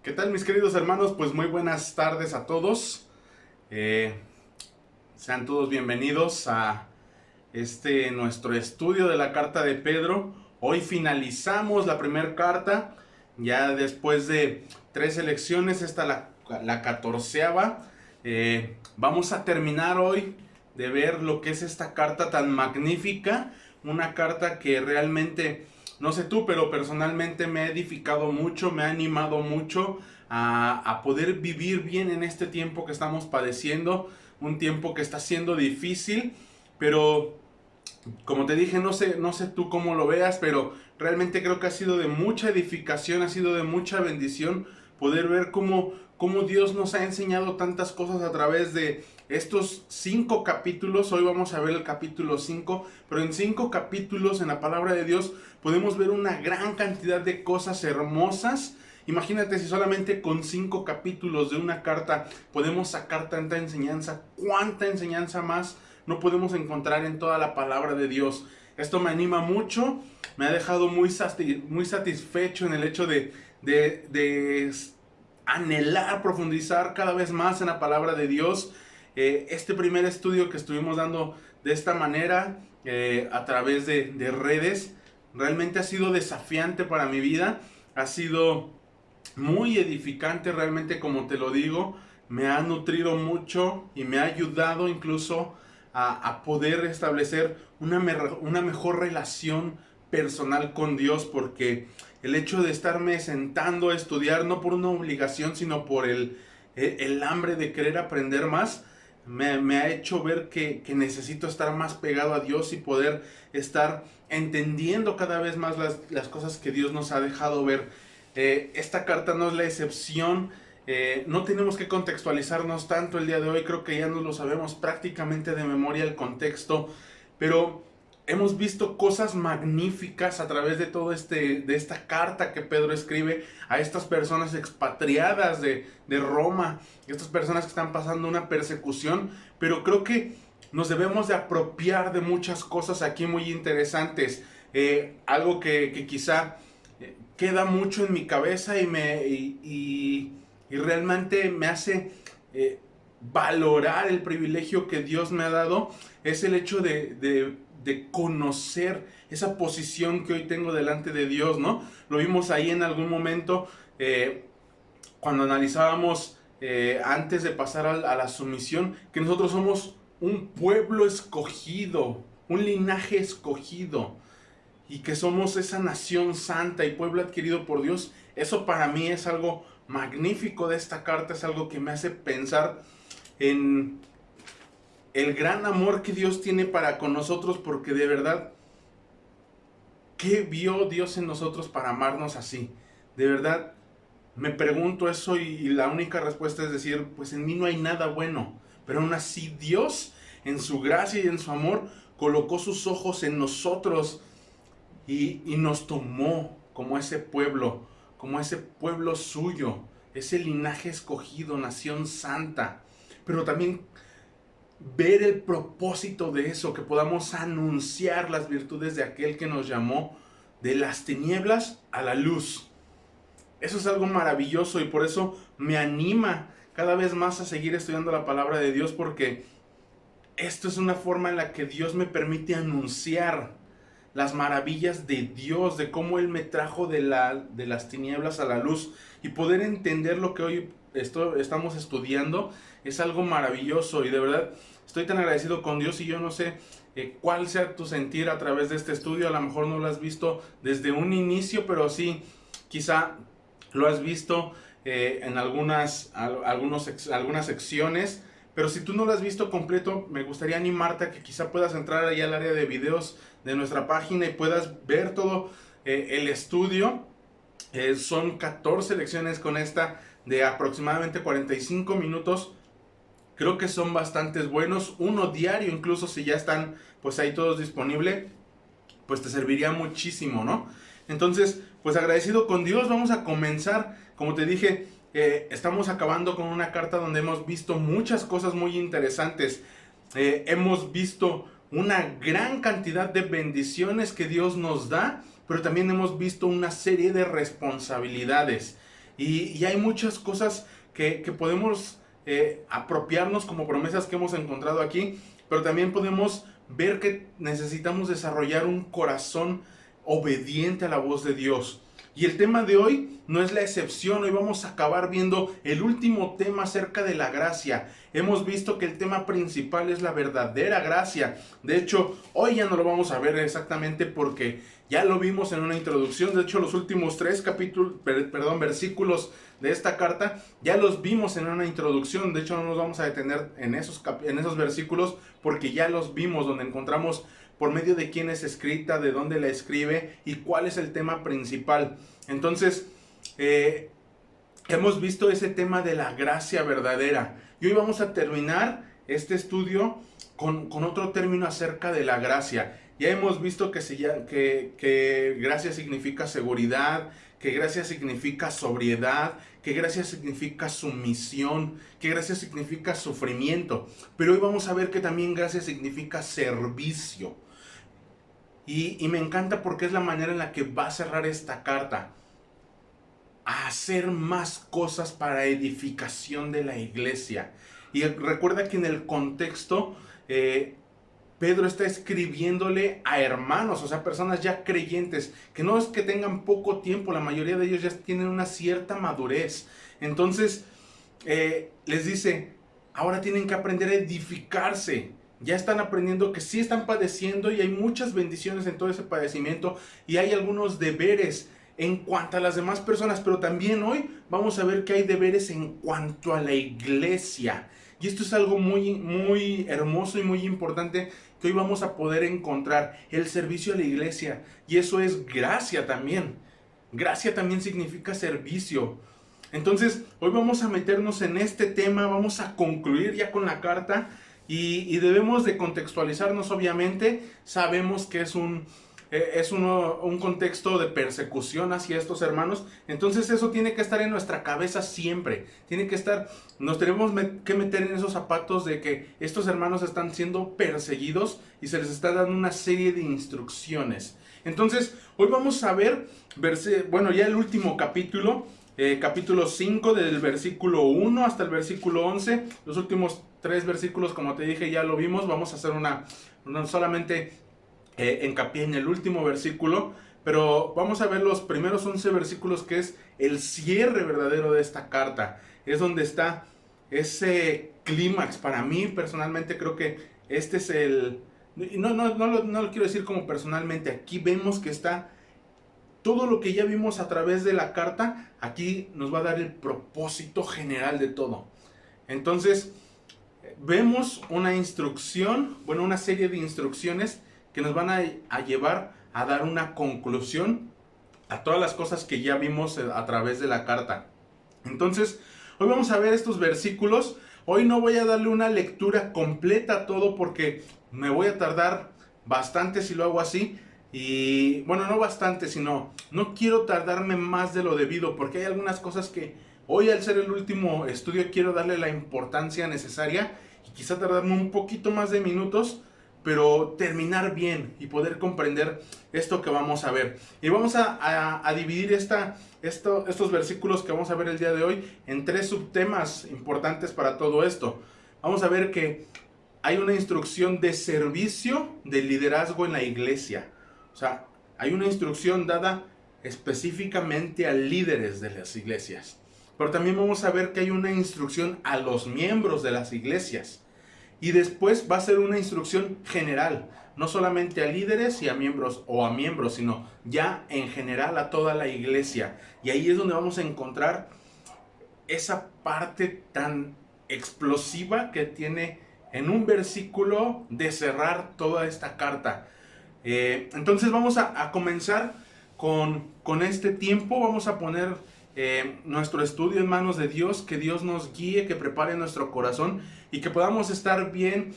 ¿Qué tal, mis queridos hermanos? Pues muy buenas tardes a todos. Eh, Sean todos bienvenidos a nuestro estudio de la carta de Pedro. Hoy finalizamos la primera carta. Ya después de 3 lecciones, esta la 14ª. Vamos a terminar hoy de ver lo que es esta carta tan magnífica. Una carta que realmente, no sé tú, pero personalmente me ha edificado mucho, me ha animado mucho a poder vivir bien en este tiempo que estamos padeciendo. Un tiempo que está siendo difícil, pero como te dije, no sé tú cómo lo veas, pero realmente creo que ha sido de mucha edificación, ha sido de mucha bendición poder ver cómo Dios nos ha enseñado tantas cosas a través de estos 5 capítulos. Hoy vamos a ver el capítulo 5, pero en 5 capítulos en la palabra de Dios podemos ver una gran cantidad de cosas hermosas. Imagínate si solamente con 5 capítulos de una carta podemos sacar tanta enseñanza, cuánta enseñanza más no podemos encontrar en toda la palabra de Dios. Esto me anima mucho, me ha dejado muy satisfecho en el hecho de anhelar, profundizar cada vez más en la palabra de Dios. Este primer estudio que estuvimos dando de esta manera, a través de redes, realmente ha sido desafiante para mi vida, ha sido muy edificante realmente, como te lo digo. Me ha nutrido mucho y me ha ayudado incluso a poder establecer una mejor relación personal con Dios, porque el hecho de estarme sentando a estudiar, no por una obligación, sino por el hambre de querer aprender más, me ha hecho ver que necesito estar más pegado a Dios y poder estar entendiendo cada vez más las cosas que Dios nos ha dejado ver. Esta carta no es la excepción. No tenemos que contextualizarnos tanto el día de hoy, creo que ya nos lo sabemos prácticamente de memoria el contexto, pero hemos visto cosas magníficas a través de de esta carta que Pedro escribe a estas personas expatriadas de Roma, estas personas que están pasando una persecución, pero creo que nos debemos de apropiar de muchas cosas aquí muy interesantes. Algo que quizá queda mucho en mi cabeza y realmente me hace valorar el privilegio que Dios me ha dado, es el hecho de conocer esa posición que hoy tengo delante de Dios, ¿no? Lo vimos ahí en algún momento, cuando analizábamos, antes de pasar a la sumisión, que nosotros somos un pueblo escogido, un linaje escogido, y que somos esa nación santa y pueblo adquirido por Dios. Eso para mí es algo magnífico de esta carta, es algo que me hace pensar en el gran amor que Dios tiene para con nosotros, porque de verdad, ¿qué vio Dios en nosotros para amarnos así? De verdad, me pregunto eso y la única respuesta es decir, pues en mí no hay nada bueno, pero aún así Dios, en su gracia y en su amor, colocó sus ojos en nosotros y nos tomó como ese pueblo suyo, ese linaje escogido, nación santa. Pero también ver el propósito de eso, que podamos anunciar las virtudes de aquel que nos llamó de las tinieblas a la luz. Eso es algo maravilloso y por eso me anima cada vez más a seguir estudiando la palabra de Dios, porque esto es una forma en la que Dios me permite anunciar las maravillas de Dios, de cómo Él me trajo de las tinieblas a la luz, y poder entender lo que hoy estamos estudiando es algo maravilloso. Y de verdad estoy tan agradecido con Dios, y yo no sé cuál sea tu sentir a través de este estudio. A lo mejor no lo has visto desde un inicio, pero sí, quizá lo has visto en algunas secciones. Pero si tú no lo has visto completo, me gustaría animarte a que quizá puedas entrar ahí al área de videos de nuestra página y puedas ver todo el estudio. Son 14 lecciones con esta de aproximadamente 45 minutos. Creo que son bastantes buenos. Uno diario, incluso si ya están pues ahí todos disponibles, pues te serviría muchísimo, ¿no? Entonces, pues agradecido con Dios, vamos a comenzar. Como te dije, estamos acabando con una carta donde hemos visto muchas cosas muy interesantes. Hemos visto una gran cantidad de bendiciones que Dios nos da, pero también hemos visto una serie de responsabilidades. Y hay muchas cosas que podemos apropiarnos como promesas que hemos encontrado aquí, pero también podemos ver que necesitamos desarrollar un corazón obediente a la voz de Dios. Y el tema de hoy no es la excepción. Hoy vamos a acabar viendo el último tema acerca de la gracia. Hemos visto que el tema principal es la verdadera gracia. De hecho, hoy ya no lo vamos a ver exactamente porque ya lo vimos en una introducción. De hecho, los últimos versículos de esta carta ya los vimos en una introducción. De hecho, no nos vamos a detener en esos versículos porque ya los vimos, donde encontramos por medio de quién es escrita, de dónde la escribe y cuál es el tema principal. Entonces, hemos visto ese tema de la gracia verdadera. Y hoy vamos a terminar este estudio con otro término acerca de la gracia. Ya hemos visto que gracia significa seguridad, que gracia significa sobriedad, que gracia significa sumisión, que gracia significa sufrimiento. Pero hoy vamos a ver que también gracia significa servicio. Y me encanta porque es la manera en la que va a cerrar esta carta. A hacer más cosas para edificación de la iglesia. Y recuerda que en el contexto, Pedro está escribiéndole a hermanos, o sea, personas ya creyentes, que no es que tengan poco tiempo, la mayoría de ellos ya tienen una cierta madurez. Entonces, les dice, ahora tienen que aprender a edificarse. Ya están aprendiendo que sí están padeciendo y hay muchas bendiciones en todo ese padecimiento y hay algunos deberes en cuanto a las demás personas, pero también hoy vamos a ver que hay deberes en cuanto a la iglesia. Y esto es algo muy, muy hermoso y muy importante que hoy vamos a poder encontrar, el servicio a la iglesia. Y eso es gracia también. Gracia también significa servicio. Entonces, hoy vamos a meternos en este tema, vamos a concluir ya con la carta y debemos de contextualizarnos, obviamente. Sabemos que es un contexto de persecución hacia estos hermanos. Entonces eso tiene que estar en nuestra cabeza siempre. Nos tenemos que meter en esos zapatos de que estos hermanos están siendo perseguidos y se les está dando una serie de instrucciones. Entonces hoy vamos a ver, ya el último capítulo, capítulo 5 del versículo 1 hasta el versículo 11. Los últimos 3 versículos, como te dije, ya lo vimos. Vamos a hacer solamente hincapié en el último versículo, pero vamos a ver los primeros 11 versículos, que es el cierre verdadero de esta carta. Es donde está ese clímax. Para mí personalmente creo que este es no lo quiero decir como personalmente. Aquí vemos que está todo lo que ya vimos a través de la carta. Aquí nos va a dar el propósito general de todo. Entonces vemos una serie de instrucciones que nos van a llevar a dar una conclusión a todas las cosas que ya vimos a través de la carta. Entonces, hoy vamos a ver estos versículos. Hoy no voy a darle una lectura completa a todo porque me voy a tardar bastante si lo hago así. Y bueno, no bastante, sino no quiero tardarme más de lo debido, porque hay algunas cosas que hoy, al ser el último estudio, quiero darle la importancia necesaria y quizá tardarme un poquito más de minutos, pero terminar bien y poder comprender esto que vamos a ver. Y vamos a dividir estos versículos que vamos a ver el día de hoy en 3 subtemas importantes para todo esto. Vamos a ver que hay una instrucción de servicio, de liderazgo en la iglesia. O sea, hay una instrucción dada específicamente a líderes de las iglesias. Pero también vamos a ver que hay una instrucción a los miembros de las iglesias. Y después va a ser una instrucción general, no solamente a líderes y a miembros, sino ya en general a toda la iglesia. Y ahí es donde vamos a encontrar esa parte tan explosiva que tiene en un versículo de cerrar toda esta carta. Entonces vamos a comenzar con este tiempo. Vamos a poner nuestro estudio en manos de Dios, que Dios nos guíe, que prepare nuestro corazón y que podamos estar bien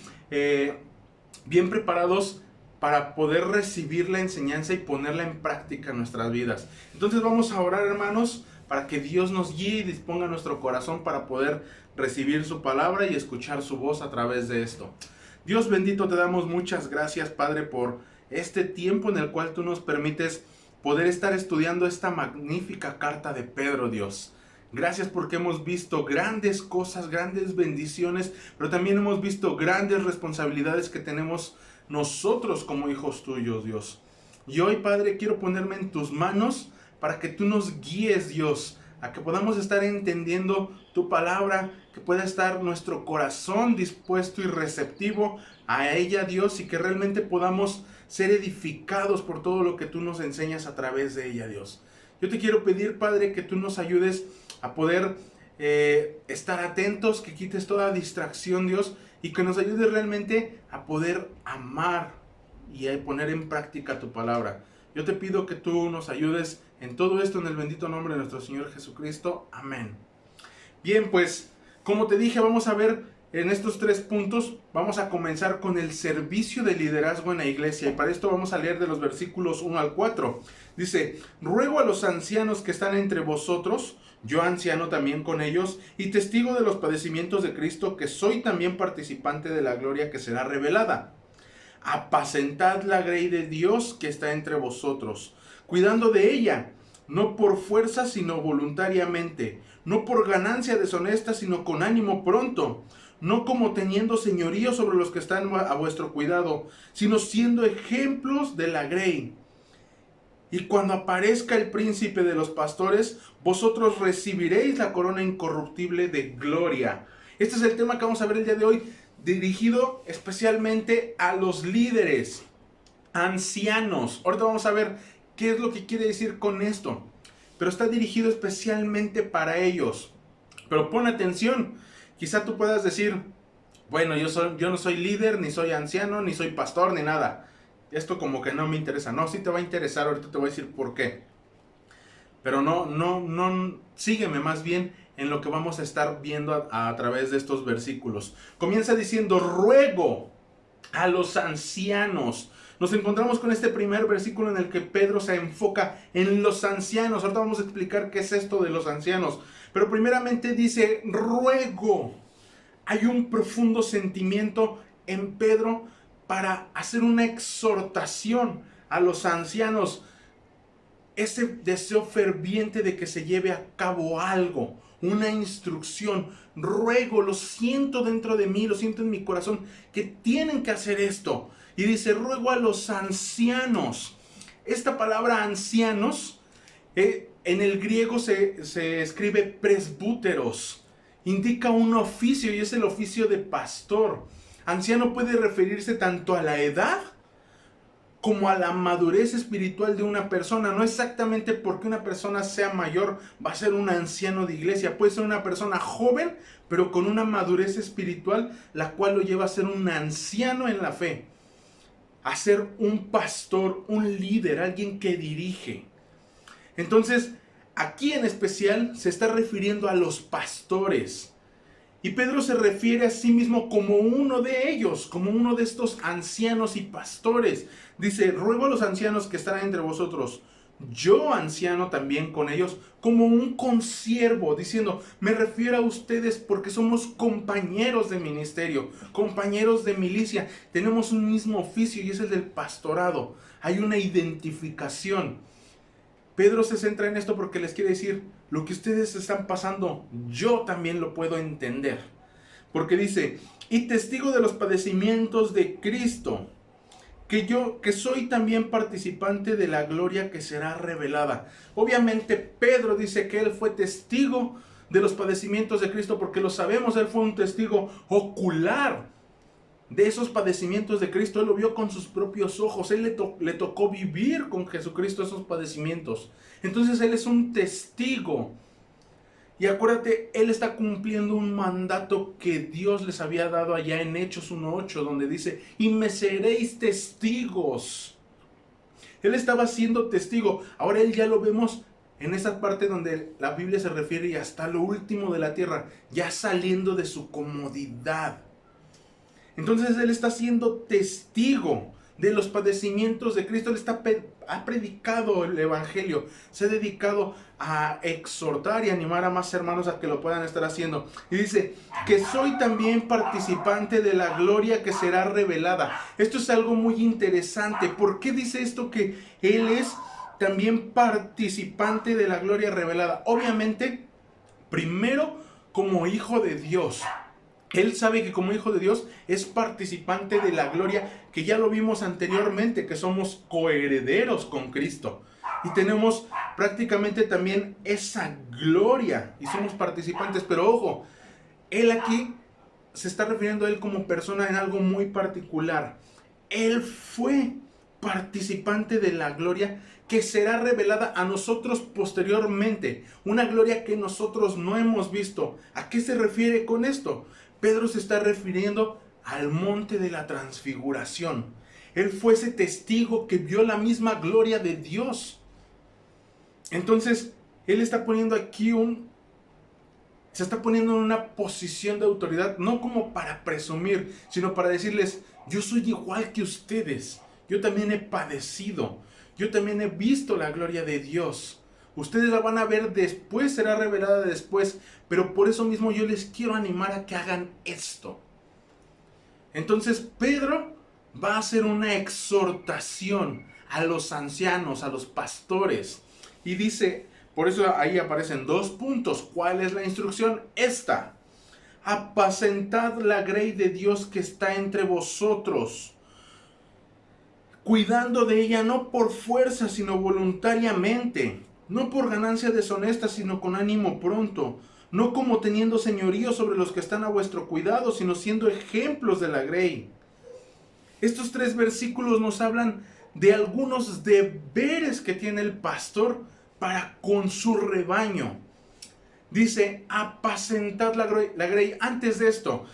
preparados para poder recibir la enseñanza y ponerla en práctica en nuestras vidas. Entonces vamos a orar, hermanos, para que Dios nos guíe y disponga nuestro corazón para poder recibir su palabra y escuchar su voz a través de esto. Dios bendito, te damos muchas gracias, Padre, por este tiempo en el cual tú nos permites poder estar estudiando esta magnífica carta de Pedro, Dios. Gracias porque hemos visto grandes cosas, grandes bendiciones, pero también hemos visto grandes responsabilidades que tenemos nosotros como hijos tuyos, Dios. Y hoy, Padre, quiero ponerme en tus manos para que tú nos guíes, Dios, a que podamos estar entendiendo tu palabra, que pueda estar nuestro corazón dispuesto y receptivo a ella, Dios, y que realmente podamos ser edificados por todo lo que tú nos enseñas a través de ella, Dios. Yo te quiero pedir, Padre, que tú nos ayudes a poder estar atentos, que quites toda distracción, Dios, y que nos ayudes realmente a poder amar y a poner en práctica tu palabra. Yo te pido que tú nos ayudes en todo esto en el bendito nombre de nuestro Señor Jesucristo. Amén. Bien, pues, como te dije, vamos a ver en estos 3 puntos, vamos a comenzar con el servicio de liderazgo en la iglesia. Y para esto vamos a leer de los versículos 1 al 4. Dice, ruego a los ancianos que están entre vosotros, yo anciano también con ellos, y testigo de los padecimientos de Cristo, que soy también participante de la gloria que será revelada. Apacentad la grey de Dios que está entre vosotros, cuidando de ella, no por fuerza, sino voluntariamente, no por ganancia deshonesta, sino con ánimo pronto, no como teniendo señorío sobre los que están a vuestro cuidado, sino siendo ejemplos de la grey. Y cuando aparezca el príncipe de los pastores, vosotros recibiréis la corona incorruptible de gloria. Este es el tema que vamos a ver el día de hoy, dirigido especialmente a los líderes, ancianos. Ahorita vamos a ver qué es lo que quiere decir con esto, pero está dirigido especialmente para ellos. Pero pon atención, quizá tú puedas decir, bueno, yo no soy líder, ni soy anciano, ni soy pastor, ni nada. Esto como que no me interesa. No, sí te va a interesar, ahorita te voy a decir por qué. Pero no, sígueme más bien en lo que vamos a estar viendo a través de estos versículos. Comienza diciendo, ruego a los ancianos. Nos encontramos con este primer versículo en el que Pedro se enfoca en los ancianos. Ahorita vamos a explicar qué es esto de los ancianos. Pero primeramente dice, ruego. Hay un profundo sentimiento en Pedro para hacer una exhortación a los ancianos. Ese deseo ferviente de que se lleve a cabo algo, una instrucción. Ruego, lo siento dentro de mí, lo siento en mi corazón, que tienen que hacer esto. Y dice, ruego a los ancianos. Esta palabra ancianos, en el griego se escribe presbúteros. Indica un oficio y es el oficio de pastor. Anciano puede referirse tanto a la edad como a la madurez espiritual de una persona. No exactamente porque una persona sea mayor va a ser un anciano de iglesia. Puede ser una persona joven, pero con una madurez espiritual, la cual lo lleva a ser un anciano en la fe. A ser un pastor, un líder, alguien que dirige. Entonces, aquí en especial se está refiriendo a los pastores. Y Pedro se refiere a sí mismo como uno de ellos, como uno de estos ancianos y pastores. Dice, ruego a los ancianos que están entre vosotros, yo anciano también con ellos, como un consiervo, diciendo, me refiero a ustedes porque somos compañeros de ministerio, compañeros de milicia, tenemos un mismo oficio y es el del pastorado. Hay una identificación. Pedro se centra en esto porque les quiere decir, lo que ustedes están pasando, yo también lo puedo entender. Porque dice, y testigo de los padecimientos de Cristo, que soy también participante de la gloria que será revelada. Obviamente Pedro dice que él fue testigo de los padecimientos de Cristo porque lo sabemos, él fue un testigo ocular de esos padecimientos de Cristo. Él lo vio con sus propios ojos. Él le tocó vivir con Jesucristo esos padecimientos. Entonces él es un testigo. Y acuérdate, él está cumpliendo un mandato que Dios les había dado allá en Hechos 1:8, donde dice, y me seréis testigos. Él estaba siendo testigo. Ahora él ya lo vemos en esa parte donde la Biblia se refiere y hasta lo último de la tierra, ya saliendo de su comodidad. Entonces él está siendo testigo de los padecimientos de Cristo. Él ha predicado el evangelio, se ha dedicado a exhortar y animar a más hermanos a que lo puedan estar haciendo. Y dice, que soy también participante de la gloria que será revelada. Esto es algo muy interesante. ¿Por qué dice esto que él es también participante de la gloria revelada? Obviamente, Primero, como hijo de Dios. Él sabe que como hijo de Dios es participante de la gloria, que ya lo vimos anteriormente, que somos coherederos con Cristo. Y tenemos prácticamente también esa gloria y somos participantes. Pero ojo, él aquí se está refiriendo a él como persona en algo muy particular. Él fue participante de la gloria que será revelada a nosotros posteriormente. Una gloria que nosotros no hemos visto. ¿A qué se refiere con esto? Pedro se está refiriendo al monte de la transfiguración. Él fue ese testigo que vio la misma gloria de Dios. Entonces, él está poniendo aquí se está poniendo en una posición de autoridad, no como para presumir, sino para decirles, yo soy igual que ustedes. Yo también he padecido. Yo también he visto la gloria de Dios. Ustedes la van a ver después, será revelada después. Pero por eso mismo yo les quiero animar a que hagan esto. Entonces Pedro va a hacer una exhortación a los ancianos, a los pastores. Y dice, por eso ahí aparecen 2 puntos. ¿Cuál es la instrucción? Esta. Apacentad la grey de Dios que está entre vosotros, cuidando de ella no por fuerza, sino voluntariamente, no por ganancia deshonesta, sino con ánimo pronto, no como teniendo señorío sobre los que están a vuestro cuidado, sino siendo ejemplos de la grey. Estos 3 versículos nos hablan de algunos deberes que tiene el pastor para con su rebaño. Dice, apacentad la grey. Antes de esto,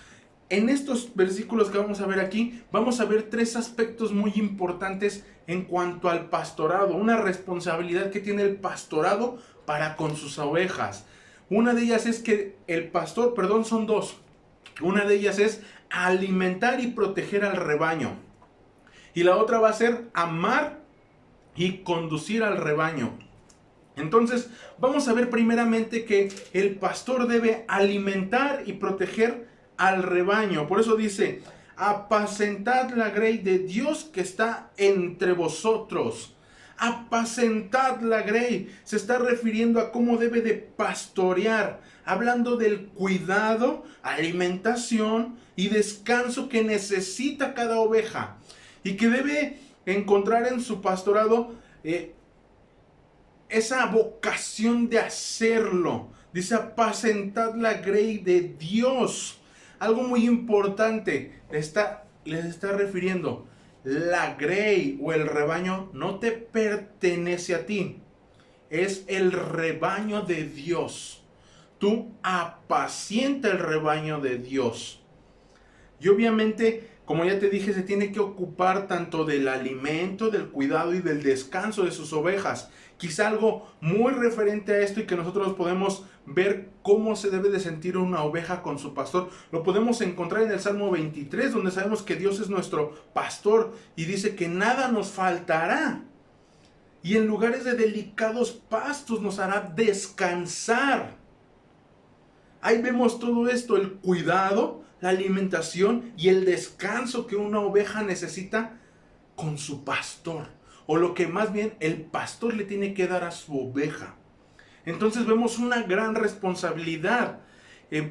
en estos versículos que vamos a ver aquí, vamos a ver 3 aspectos muy importantes en cuanto al pastorado, una responsabilidad que tiene el pastorado para con sus ovejas. Una de ellas es que son 2. Una de ellas es alimentar y proteger al rebaño. Y la otra va a ser amar y conducir al rebaño. Entonces, vamos a ver primeramente que el pastor debe alimentar y proteger al rebaño. Por eso dice, apacentad la grey de Dios que está entre vosotros. Apacentad la grey. Se está refiriendo a cómo debe de pastorear, hablando del cuidado, alimentación y descanso que necesita cada oveja. Y que debe encontrar en su pastorado esa vocación de hacerlo. Dice, apacentad la grey de Dios. Algo muy importante, les está refiriendo, la grey o el rebaño no te pertenece a ti, es el rebaño de Dios. Tú apacienta el rebaño de Dios. Y obviamente, como ya te dije, se tiene que ocupar tanto del alimento, del cuidado y del descanso de sus ovejas. Quizá algo muy referente a esto y que nosotros podemos ver cómo se debe de sentir una oveja con su pastor. Lo podemos encontrar en el Salmo 23, donde sabemos que Dios es nuestro pastor y dice que nada nos faltará. Y en lugares de delicados pastos nos hará descansar. Ahí vemos todo esto, el cuidado, la alimentación y el descanso que una oveja necesita con su pastor. O lo que más bien el pastor le tiene que dar a su oveja. Entonces vemos una gran responsabilidad.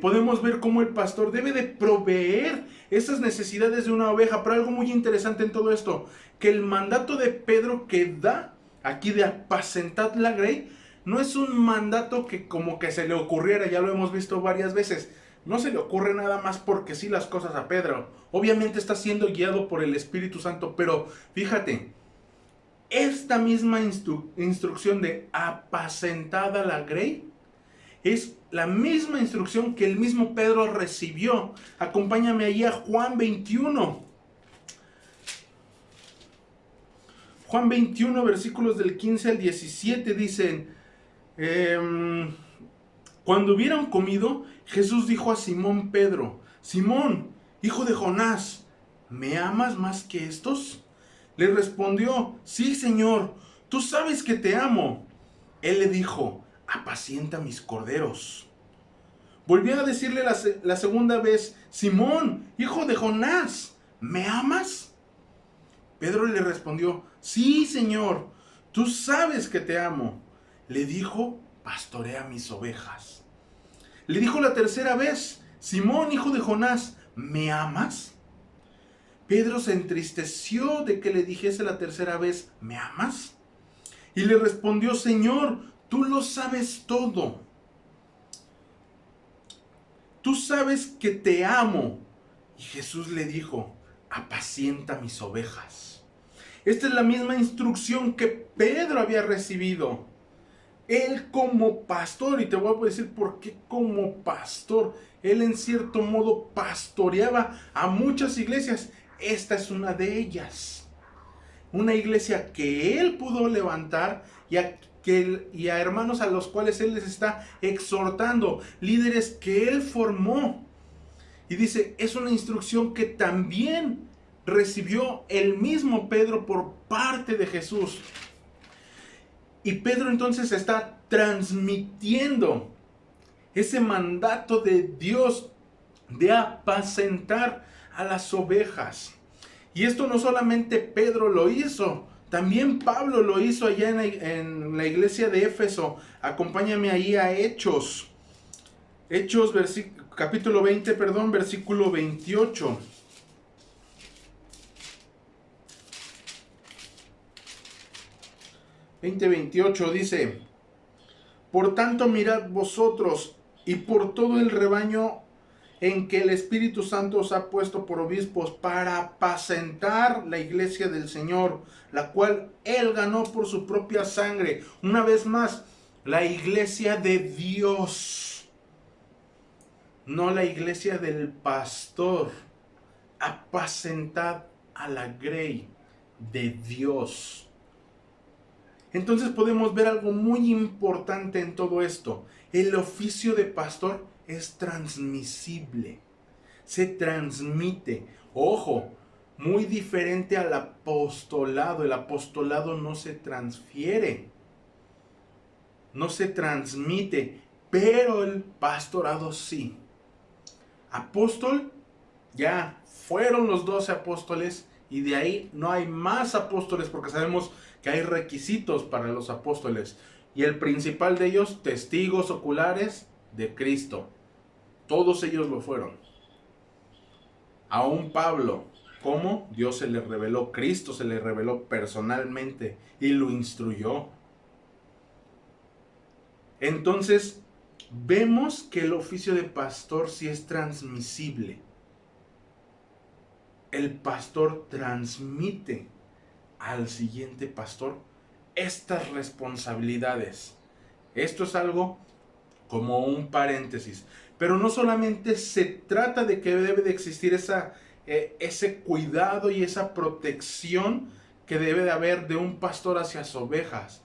Podemos ver cómo el pastor debe de proveer esas necesidades de una oveja. Pero algo muy interesante en todo esto, que el mandato de Pedro que da aquí de apacentad la grey, no es un mandato que como que se le ocurriera, ya lo hemos visto varias veces. No se le ocurre nada más porque sí las cosas a Pedro. Obviamente está siendo guiado por el Espíritu Santo, pero fíjate, esta misma instrucción de apacentada la grey es la misma instrucción que el mismo Pedro recibió. Acompáñame ahí a Juan 21. Juan 21, versículos del 15 al 17 dicen, cuando hubieron comido, Jesús dijo a Simón Pedro, Simón, hijo de Jonás, ¿me amas más que estos? Le respondió, sí, Señor, tú sabes que te amo. Él le dijo, apacienta mis corderos. Volvió a decirle la segunda vez, Simón, hijo de Jonás, ¿me amas? Pedro le respondió, sí, Señor, tú sabes que te amo. Le dijo, pastorea mis ovejas. Le dijo la tercera vez: Simón, hijo de Jonás, ¿me amas? Pedro se entristeció de que le dijese la tercera vez: ¿me amas? Y le respondió: Señor, tú lo sabes todo. Tú sabes que te amo. Y Jesús le dijo: apacienta mis ovejas. Esta es la misma instrucción que Pedro había recibido. Él como pastor, y te voy a decir por qué como pastor. Él en cierto modo pastoreaba a muchas iglesias. Esta es una de ellas. Una iglesia que él pudo levantar y a hermanos a los cuales él les está exhortando. Líderes que él formó. Y dice, es una instrucción que también recibió el mismo Pedro por parte de Jesús. Y Pedro entonces está transmitiendo ese mandato de Dios de apacentar a las ovejas. Y esto no solamente Pedro lo hizo, también Pablo lo hizo allá en la iglesia de Éfeso. Acompáñame ahí a Hechos. Hechos capítulo 20, versículo 28. Veinte 28 dice: por tanto mirad vosotros y por todo el rebaño en que el Espíritu Santo os ha puesto por obispos para apacentar la iglesia del Señor, la cual Él ganó por su propia sangre. Una vez más, la iglesia de Dios, no la iglesia del pastor. Apacentad a la grey de Dios. Entonces podemos ver algo muy importante en todo esto. El oficio de pastor es transmisible. Se transmite. Ojo, muy diferente al apostolado. El apostolado no se transfiere. No se transmite. Pero el pastorado sí. Apóstol, ya fueron los 12 apóstoles. Y de ahí no hay más apóstoles porque sabemos que hay requisitos para los apóstoles. Y el principal de ellos, testigos oculares de Cristo. Todos ellos lo fueron. Aún Pablo, ¿cómo? Dios se le reveló, Cristo se le reveló personalmente y lo instruyó. Entonces, vemos que el oficio de pastor sí es transmisible. El pastor transmite al siguiente pastor estas responsabilidades. Esto es algo como un paréntesis. Pero no solamente se trata de que debe de existir ese cuidado y esa protección que debe de haber de un pastor hacia sus ovejas.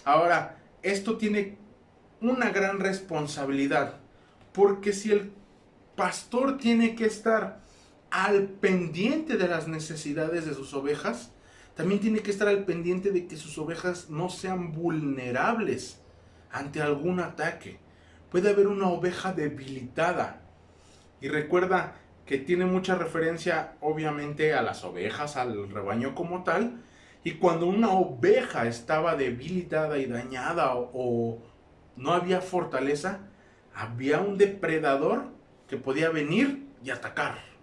Ahora, esto tiene una gran responsabilidad. Porque si el pastor tiene que estar al pendiente de las necesidades de sus ovejas, también tiene que estar al pendiente de que sus ovejas no sean vulnerables ante algún ataque. Puede haber una oveja debilitada. Y recuerda que tiene mucha referencia obviamente a las ovejas, al rebaño como tal. Y cuando una oveja estaba debilitada y dañada o no había fortaleza, había un depredador que podía venir y atacar.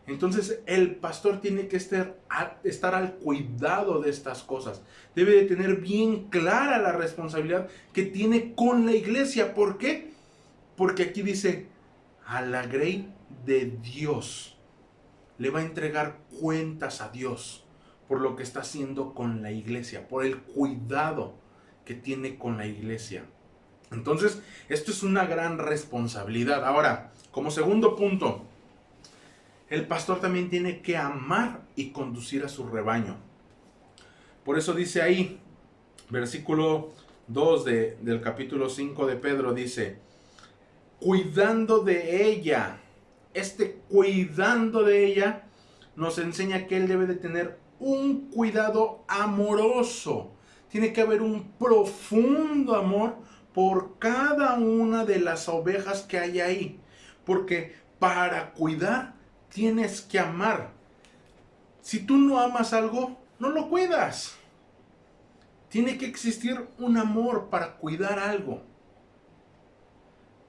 Entonces el pastor tiene que estar al cuidado de estas cosas. Debe de tener bien clara la responsabilidad que tiene con la iglesia. ¿Por qué? Porque aquí dice, a la grey de Dios. Le va a entregar cuentas a Dios por lo que está haciendo con la iglesia, por el cuidado que tiene con la iglesia. Entonces, esto es una gran responsabilidad. Ahora, como segundo punto, el pastor también tiene que amar y conducir a su rebaño. Por eso dice ahí, versículo 2 del capítulo 5 de Pedro, dice, cuidando de ella. Este cuidando de ella nos enseña que él debe de tener un cuidado amoroso. Tiene que haber un profundo amor por cada una de las ovejas que hay ahí. Porque para cuidar tienes que amar. Si tú no amas algo, no lo cuidas. Tiene que existir un amor para cuidar algo.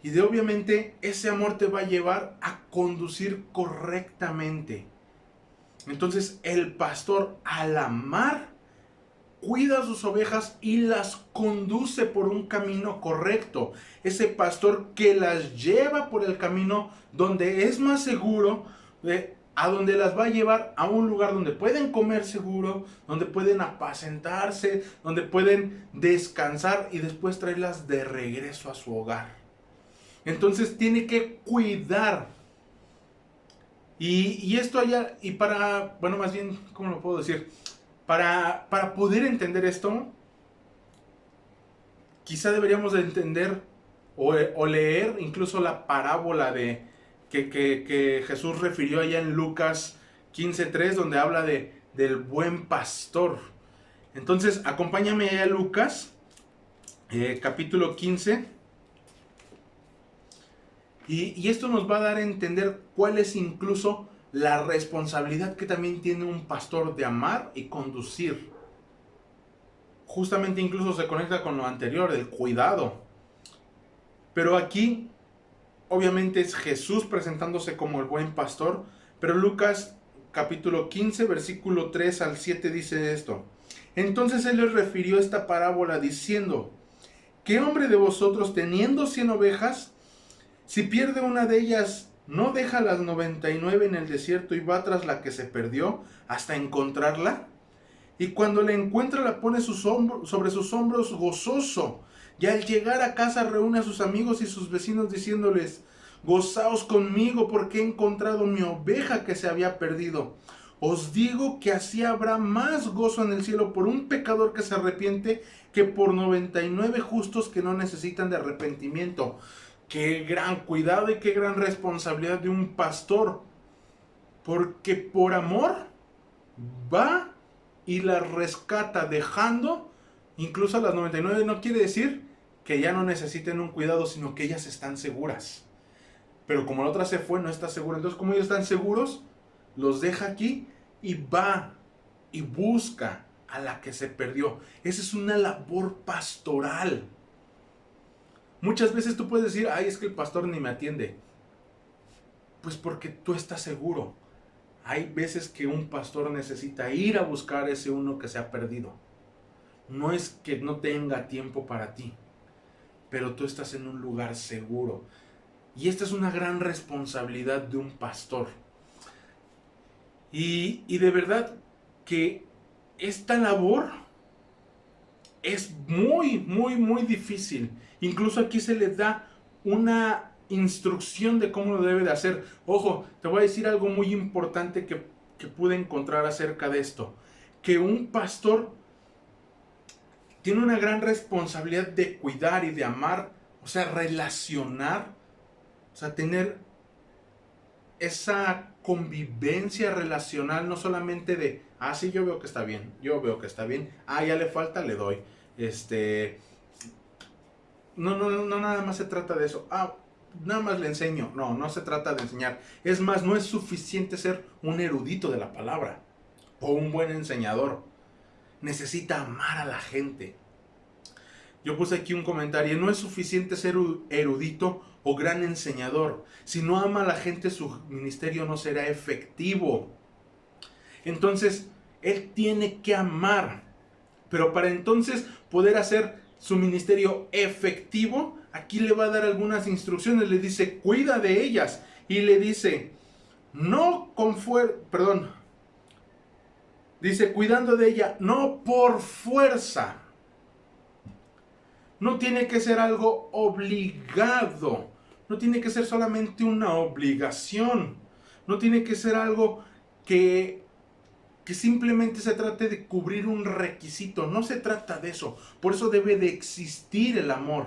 Y de obviamente ese amor te va a llevar a conducir correctamente. Entonces el pastor, al amar, cuida sus ovejas y las conduce por un camino correcto. Ese pastor que las lleva por el camino donde es más seguro, a donde las va a llevar a un lugar donde pueden comer seguro, donde pueden apacentarse, donde pueden descansar y después traerlas de regreso a su hogar. Entonces tiene que cuidar. Y esto allá, y para, bueno, más bien, ¿cómo lo puedo decir? Para poder entender esto, quizá deberíamos de entender o leer incluso la parábola que Jesús refirió allá en Lucas 15:3, donde habla del buen pastor. Entonces, acompáñame allá a Lucas, capítulo 15. Y esto nos va a dar a entender cuál es incluso la responsabilidad que también tiene un pastor de amar y conducir. Justamente incluso se conecta con lo anterior, el cuidado. Pero aquí, obviamente es Jesús presentándose como el buen pastor, pero Lucas capítulo 15, versículo 3 al 7 dice esto. Entonces él les refirió esta parábola diciendo, ¿qué hombre de vosotros teniendo 100 ovejas, si pierde una de ellas, no deja las 99 en el desierto y va tras la que se perdió hasta encontrarla? Y cuando la encuentra la pone sobre sus hombros gozoso. Y al llegar a casa reúne a sus amigos y sus vecinos diciéndoles, gozaos conmigo porque he encontrado mi oveja que se había perdido. Os digo que así habrá más gozo en el cielo por un pecador que se arrepiente que por 99 justos que no necesitan de arrepentimiento. Qué gran cuidado y qué gran responsabilidad de un pastor. Porque por amor va y las rescata dejando incluso a las 99. No quiere decir que ya no necesiten un cuidado, sino que ellas están seguras. Pero como la otra se fue, no está segura. Entonces, como ellos están seguros, los deja aquí y va y busca a la que se perdió. Esa es una labor pastoral. Muchas veces tú puedes decir, ay, es que el pastor ni me atiende. Pues porque tú estás seguro. Hay veces que un pastor necesita ir a buscar ese uno que se ha perdido. No es que no tenga tiempo para ti, pero tú estás en un lugar seguro. Y esta es una gran responsabilidad de un pastor. Y de verdad que esta labor es muy, muy, muy difícil. Incluso aquí se les da una instrucción de cómo lo debe de hacer. Ojo, te voy a decir algo muy importante que pude encontrar acerca de esto. Que un pastor tiene una gran responsabilidad de cuidar y de amar, o sea, relacionar, o sea, tener esa convivencia relacional, no solamente de, sí, yo veo que está bien, ya le falta, le doy. No, nada más se trata de eso. Nada más le enseño. No se trata de enseñar. Es más, no es suficiente ser un erudito de la palabra o un buen enseñador. Necesita amar a la gente. Yo puse aquí un comentario. No es suficiente ser erudito o gran enseñador. Si no ama a la gente, su ministerio no será efectivo. Entonces, él tiene que amar. Pero para entonces poder hacer su ministerio efectivo, aquí le va a dar algunas instrucciones. Le dice, cuida de ellas. Y le dice, dice, cuidando de ella, no por fuerza. No tiene que ser algo obligado. No tiene que ser solamente una obligación. No tiene que ser algo que simplemente se trate de cubrir un requisito. No se trata de eso. Por eso debe de existir el amor.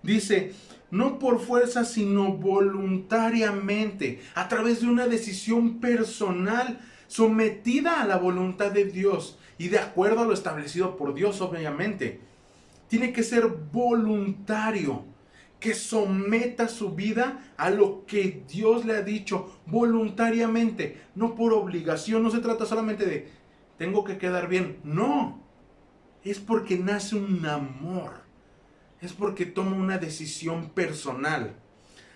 Dice, no por fuerza, sino voluntariamente, a través de una decisión personal, sometida a la voluntad de Dios y de acuerdo a lo establecido por Dios, obviamente. Tiene que ser voluntario, que someta su vida a lo que Dios le ha dicho voluntariamente, no por obligación. No se trata solamente de tengo que quedar bien, no, es porque nace un amor, es porque toma una decisión personal.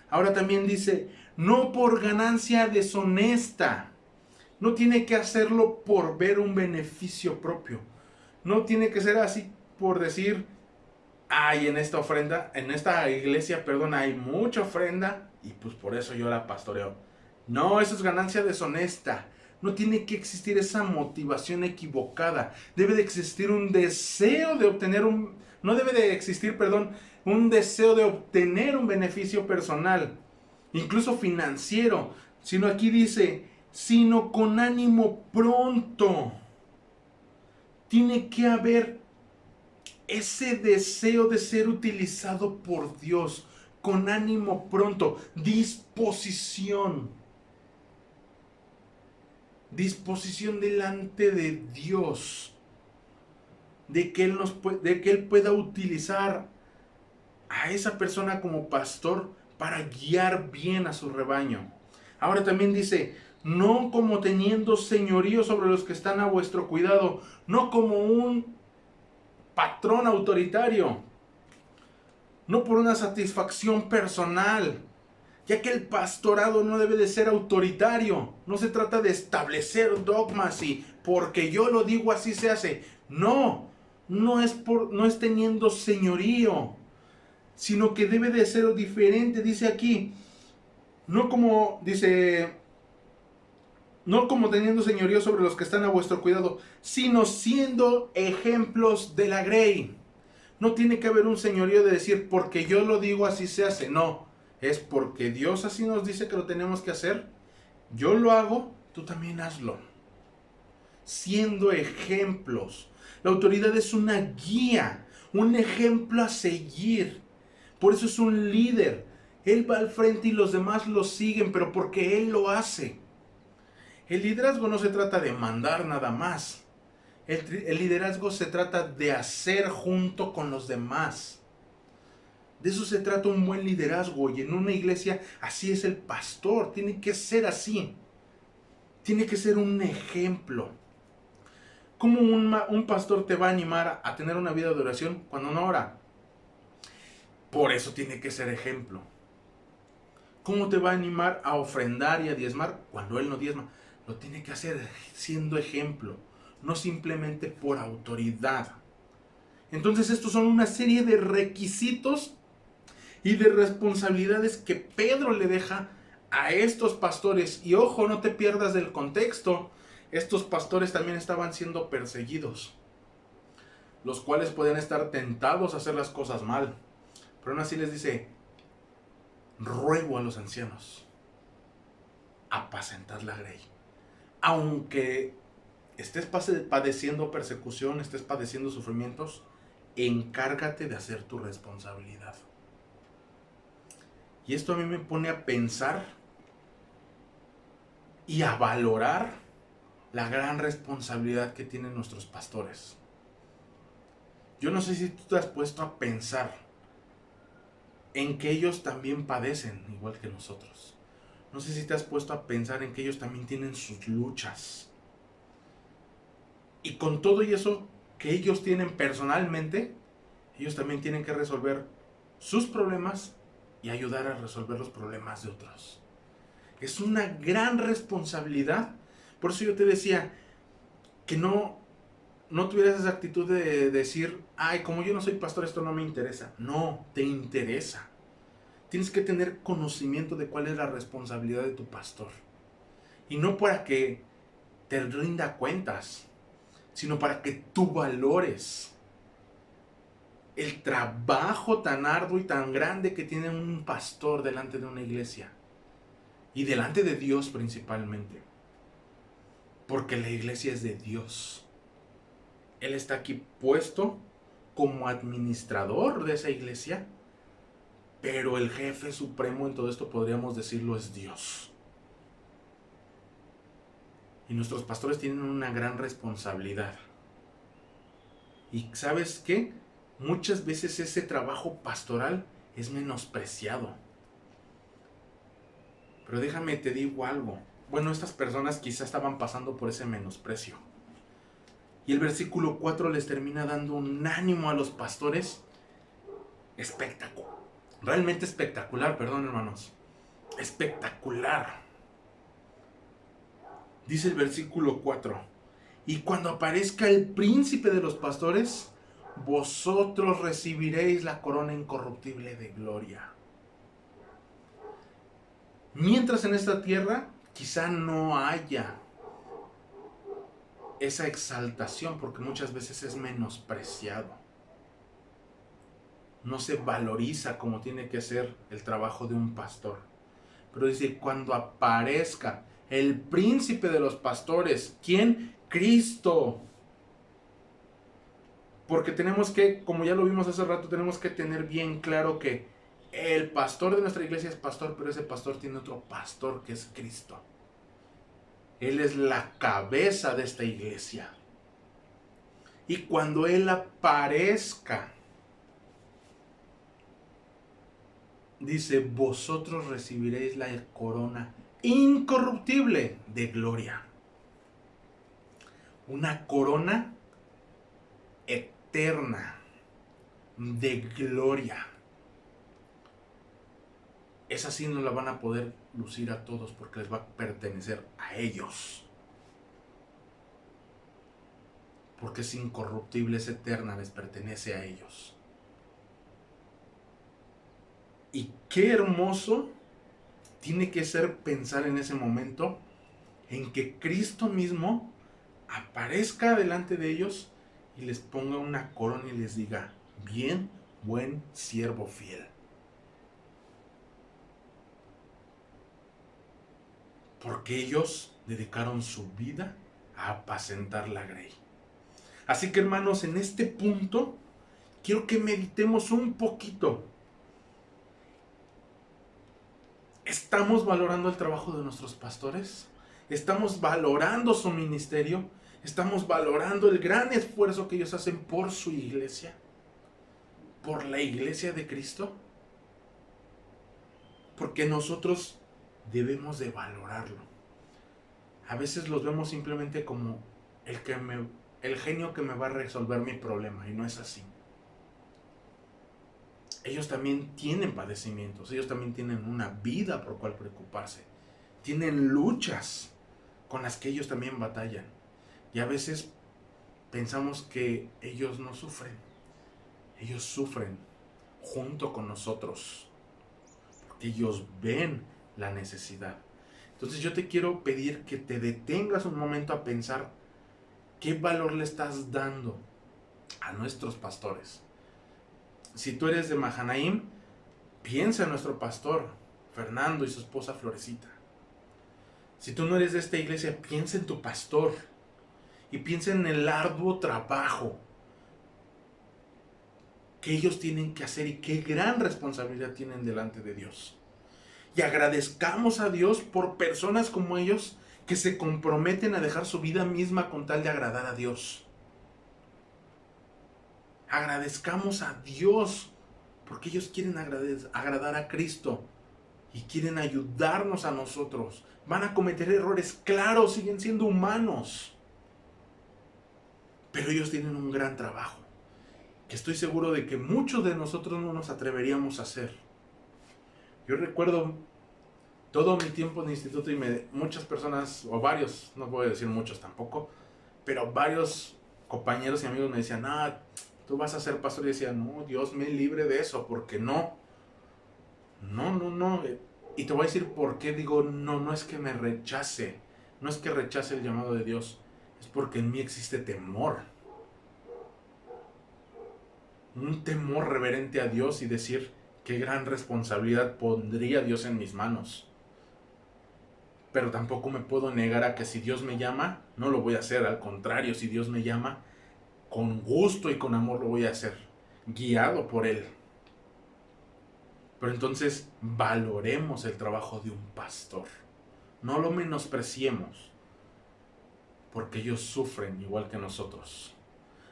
Ahora también dice, no por ganancia deshonesta. No tiene que hacerlo por ver un beneficio propio. No tiene que ser así por decir, ay, en esta ofrenda, en esta iglesia, perdón, hay mucha ofrenda y pues por eso yo la pastoreo. No, eso es ganancia deshonesta. No tiene que existir esa motivación equivocada. Debe de existir un deseo de obtener un... No debe de existir, perdón, un deseo de obtener un beneficio personal, incluso financiero. Sino aquí dice, sino con ánimo pronto. Tiene que haber ese deseo de ser utilizado por Dios con ánimo pronto, disposición delante de Dios, de que Él pueda utilizar a esa persona como pastor para guiar bien a su rebaño. Ahora también dice, no como teniendo señorío sobre los que están a vuestro cuidado, no como un patrón autoritario, no por una satisfacción personal, ya que el pastorado no debe de ser autoritario. No se trata de establecer dogmas y porque yo lo digo así se hace. No, no es teniendo señorío, sino que debe de ser diferente. Dice aquí, no como teniendo señorío sobre los que están a vuestro cuidado, sino siendo ejemplos de la grey. No tiene que haber un señorío de decir, porque yo lo digo así se hace. No, es porque Dios así nos dice que lo tenemos que hacer. Yo lo hago, tú también hazlo. Siendo ejemplos. La autoridad es una guía, un ejemplo a seguir. Por eso es un líder. Él va al frente y los demás lo siguen, pero porque Él lo hace. El liderazgo no se trata de mandar nada más. El liderazgo se trata de hacer junto con los demás. De eso se trata un buen liderazgo. Y en una iglesia así es el pastor. Tiene que ser así. Tiene que ser un ejemplo. ¿Cómo un pastor te va a animar a tener una vida de oración cuando no ora? Por eso tiene que ser ejemplo. ¿Cómo te va a animar a ofrendar y a diezmar cuando él no diezma? Lo tiene que hacer siendo ejemplo, no simplemente por autoridad. Entonces estos son una serie de requisitos y de responsabilidades que Pedro le deja a estos pastores. Y ojo, no te pierdas del contexto. Estos pastores también estaban siendo perseguidos, los cuales podían estar tentados a hacer las cosas mal. Pero aún así les dice, ruego a los ancianos, apacentad la grey. Aunque estés padeciendo persecución, estés padeciendo sufrimientos, encárgate de hacer tu responsabilidad. Y esto a mí me pone a pensar y a valorar la gran responsabilidad que tienen nuestros pastores. Yo no sé si tú te has puesto a pensar en que ellos también padecen igual que nosotros. No sé si te has puesto a pensar en que ellos también tienen sus luchas. Y con todo y eso que ellos tienen personalmente, ellos también tienen que resolver sus problemas y ayudar a resolver los problemas de otros. Es una gran responsabilidad. Por eso yo te decía que no tuvieras esa actitud de decir, ay, como yo no soy pastor, esto no me interesa. No, te interesa. Tienes que tener conocimiento de cuál es la responsabilidad de tu pastor. Y no para que te rinda cuentas, sino para que tú valores el trabajo tan arduo y tan grande que tiene un pastor delante de una iglesia. Y delante de Dios principalmente. Porque la iglesia es de Dios. Él está aquí puesto como administrador de esa iglesia. Pero el jefe supremo en todo esto, podríamos decirlo, es Dios. Y nuestros pastores tienen una gran responsabilidad. ¿Y sabes qué? Muchas veces ese trabajo pastoral es menospreciado. Pero déjame te digo algo. Bueno, estas personas quizás estaban pasando por ese menosprecio. Y el versículo 4 les termina dando un ánimo a los pastores espectacular. Realmente espectacular, perdón hermanos. espectacular. Dice el versículo 4: y cuando aparezca el príncipe de los pastores, vosotros recibiréis la corona incorruptible de gloria. Mientras en esta tierra quizá no haya esa exaltación, porque muchas veces es menospreciado. No se valoriza como tiene que ser el trabajo de un pastor. Pero dice, cuando aparezca el príncipe de los pastores, ¿quién? Cristo. Porque tenemos que, como ya lo vimos hace rato, tenemos que tener bien claro que el pastor de nuestra iglesia es pastor, pero ese pastor tiene otro pastor que es Cristo. Él es la cabeza de esta iglesia. Y cuando Él aparezca, dice, vosotros recibiréis la corona incorruptible de gloria. Una corona eterna de gloria. Esa sí no la van a poder lucir a todos porque les va a pertenecer a ellos. Porque es incorruptible, es eterna, les pertenece a ellos. Y qué hermoso tiene que ser pensar en ese momento en que Cristo mismo aparezca delante de ellos y les ponga una corona y les diga, bien, buen siervo fiel. Porque ellos dedicaron su vida a apacentar la grey. Así que hermanos, en este punto quiero que meditemos un poquito. ¿Estamos valorando el trabajo de nuestros pastores? ¿Estamos valorando su ministerio? ¿Estamos valorando el gran esfuerzo que ellos hacen por su iglesia? ¿Por la iglesia de Cristo? Porque nosotros debemos de valorarlo. A veces los vemos simplemente como el genio que me va a resolver mi problema, y no es así. Ellos también tienen padecimientos, ellos también tienen una vida por cual preocuparse. Tienen luchas con las que ellos también batallan. Y a veces pensamos que ellos no sufren. Ellos sufren junto con nosotros, porque ellos ven la necesidad. Entonces yo te quiero pedir que te detengas un momento a pensar qué valor le estás dando a nuestros pastores. Si tú eres de Mahanaim, piensa en nuestro pastor Fernando y su esposa Florecita. Si tú no eres de esta iglesia, piensa en tu pastor y piensa en el arduo trabajo que ellos tienen que hacer y qué gran responsabilidad tienen delante de Dios. Y agradezcamos a Dios por personas como ellos que se comprometen a dejar su vida misma con tal de agradar a Dios. Agradezcamos a Dios porque ellos quieren agradar a Cristo y quieren ayudarnos a nosotros. Van a cometer errores, claro, siguen siendo humanos, pero ellos tienen un gran trabajo que estoy seguro de que muchos de nosotros no nos atreveríamos a hacer. Yo recuerdo todo mi tiempo en el instituto y muchas personas, o varios, no voy a decir muchos tampoco, pero varios compañeros y amigos me decían, tú vas a ser pastor. Y decía, no, Dios me libre de eso, porque no. Y te voy a decir por qué digo, no es que me rechace, no es que rechace el llamado de Dios, es porque en mí existe temor. Un temor reverente a Dios y decir, qué gran responsabilidad pondría Dios en mis manos. Pero tampoco me puedo negar a que si Dios me llama, no lo voy a hacer. Al contrario, si Dios me llama, con gusto y con amor lo voy a hacer, guiado por Él. Pero entonces valoremos el trabajo de un pastor. No lo menospreciemos, porque ellos sufren igual que nosotros.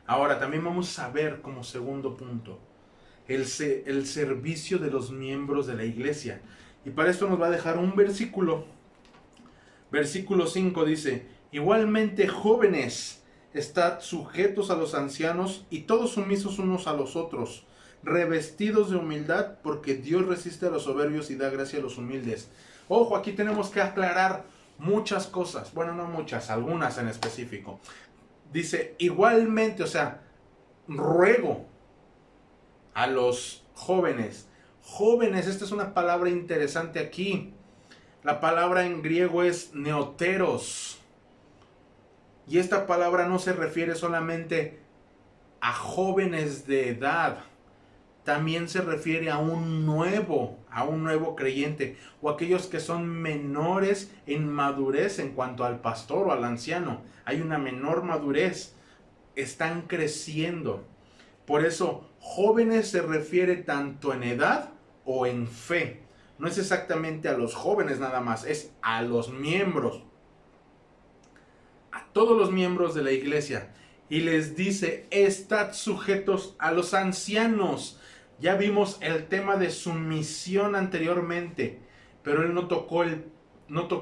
Ahora también vamos a ver como segundo punto el servicio de los miembros de la iglesia. Y para esto nos va a dejar un versículo. Versículo 5 dice, igualmente jóvenes, estad sujetos a los ancianos y todos sumisos unos a los otros, revestidos de humildad, porque Dios resiste a los soberbios y da gracia a los humildes. Ojo, aquí tenemos que aclarar muchas cosas. Bueno, no muchas, algunas en específico. Dice, igualmente, o sea, ruego a los jóvenes. Jóvenes, esta es una palabra interesante aquí. La palabra en griego es neoteros. Y esta palabra no se refiere solamente a jóvenes de edad. También se refiere a un nuevo creyente, o aquellos que son menores en madurez en cuanto al pastor o al anciano. Hay una menor madurez, están creciendo. Por eso, jóvenes se refiere tanto en edad o en fe. No es exactamente a los jóvenes nada más, es a los miembros, a todos los miembros de la iglesia. Y les dice, estad sujetos a los ancianos. Ya vimos el tema de sumisión anteriormente, pero él no tocó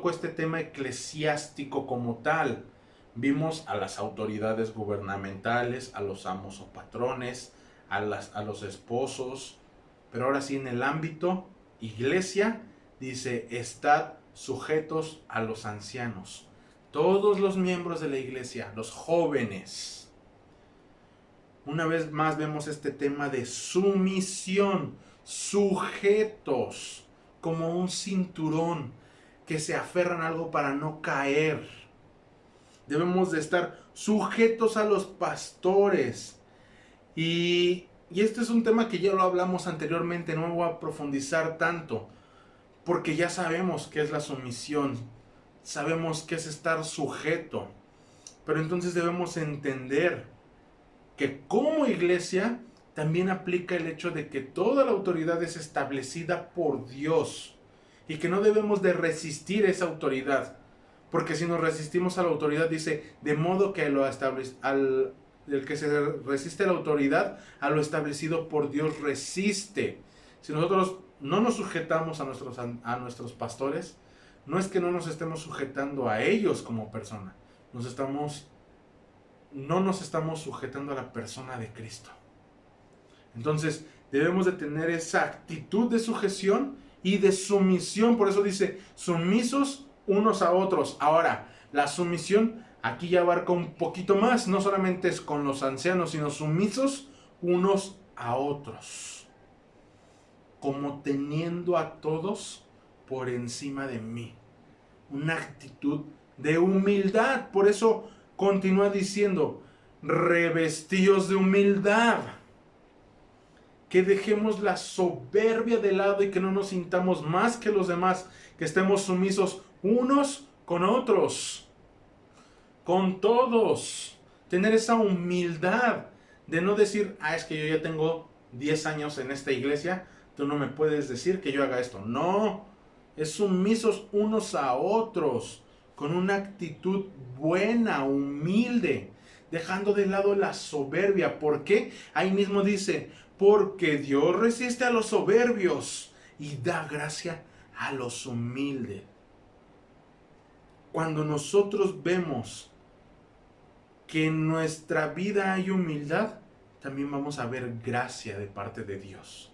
este tema eclesiástico como tal. Vimos a las autoridades gubernamentales, a los amos o patrones, a los esposos, pero ahora sí en el ámbito iglesia dice, estad sujetos a los ancianos. Todos los miembros de la iglesia, los jóvenes. Una vez más vemos este tema de sumisión, sujetos, como un cinturón, que se aferran a algo para no caer. Debemos de estar sujetos a los pastores. Y este es un tema que ya lo hablamos anteriormente, no me voy a profundizar tanto, porque ya sabemos qué es la sumisión, sabemos qué es estar sujeto. Pero entonces debemos entender que como iglesia también aplica el hecho de que toda la autoridad es establecida por Dios y que no debemos de resistir esa autoridad, porque si nos resistimos a la autoridad, dice, de modo que el que se resiste a la autoridad, a lo establecido por Dios resiste. Si nosotros no nos sujetamos a nuestros pastores, no es que no nos estemos sujetando a ellos como persona, no nos estamos sujetando a la persona de Cristo. Entonces debemos de tener esa actitud de sujeción y de sumisión. Por eso dice, sumisos unos a otros. Ahora, la sumisión aquí ya abarca un poquito más. No solamente es con los ancianos, sino sumisos unos a otros, como teniendo a todos por encima de mí. Una actitud de humildad. Por eso continúa diciendo, revestidos de humildad. Que dejemos la soberbia de lado y que no nos sintamos más que los demás. Que estemos sumisos unos con otros, con todos. Tener esa humildad de no decir, es que yo ya tengo 10 años en esta iglesia, tú no me puedes decir que yo haga esto. No, es sumisos unos a otros, con una actitud buena, humilde, dejando de lado la soberbia. ¿Por qué? Ahí mismo dice, porque Dios resiste a los soberbios y da gracia a los humildes. Cuando nosotros vemos que en nuestra vida hay humildad, también vamos a ver gracia de parte de Dios.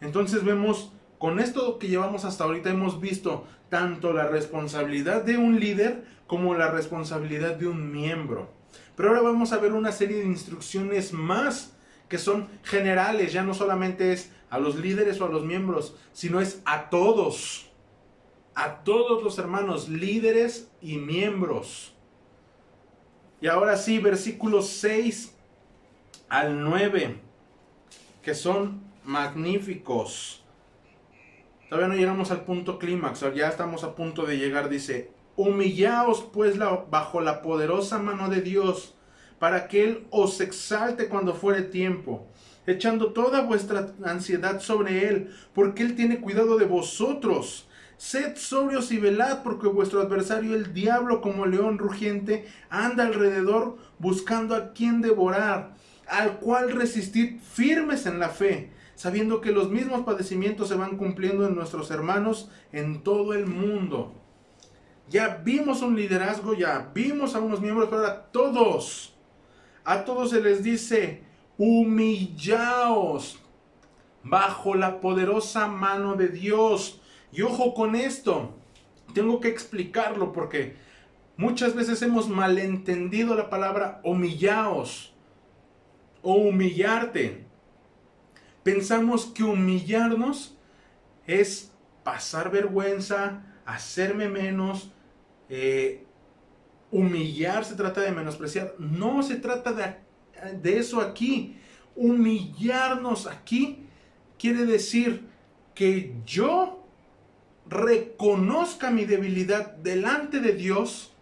Entonces vemos, con esto que llevamos hasta ahorita, hemos visto tanto la responsabilidad de un líder como la responsabilidad de un miembro. Pero ahora vamos a ver una serie de instrucciones más que son generales. Ya no solamente es a los líderes o a los miembros, sino es a todos los hermanos, líderes y miembros. Y ahora sí, versículos 6 al 9, que son magníficos. Todavía no llegamos al punto clímax, ya estamos a punto de llegar. Dice, humillaos pues bajo la poderosa mano de Dios, para que Él os exalte cuando fuere tiempo, echando toda vuestra ansiedad sobre Él, porque Él tiene cuidado de vosotros. Sed sobrios y velad, porque vuestro adversario el diablo, como león rugiente, anda alrededor buscando a quien devorar, al cual resistid firmes en la fe, sabiendo que los mismos padecimientos se van cumpliendo en nuestros hermanos en todo el mundo. Ya vimos un liderazgo, ya vimos a unos miembros, pero a todos se les dice, humillaos. bajo la poderosa mano de Dios. Y ojo con esto, tengo que explicarlo porque muchas veces hemos malentendido la palabra humillaos o humillarte. Pensamos que humillarnos es pasar vergüenza, hacerme menos, humillar se trata de menospreciar. No se trata de eso aquí. Humillarnos aquí quiere decir que yo reconozca mi debilidad delante de Dios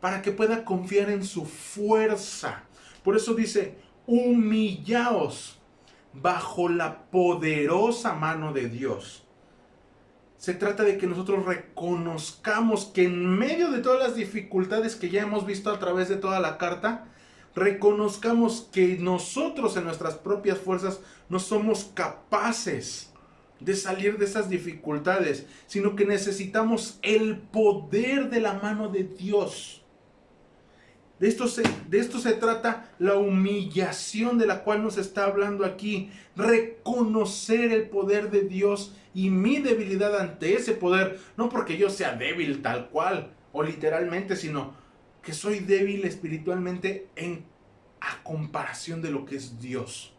para que pueda confiar en su fuerza. Por eso dice, humillaos bajo la poderosa mano de Dios. Se trata de que nosotros reconozcamos que en medio de todas las dificultades que ya hemos visto a través de toda la carta, reconozcamos que nosotros en nuestras propias fuerzas no somos capaces de salir de esas dificultades, sino que necesitamos el poder de la mano de Dios. De esto se trata la humillación de la cual nos está hablando aquí. Reconocer el poder de Dios y mi debilidad ante ese poder. No porque yo sea débil tal cual o literalmente, sino que soy débil espiritualmente a comparación de lo que es Dios.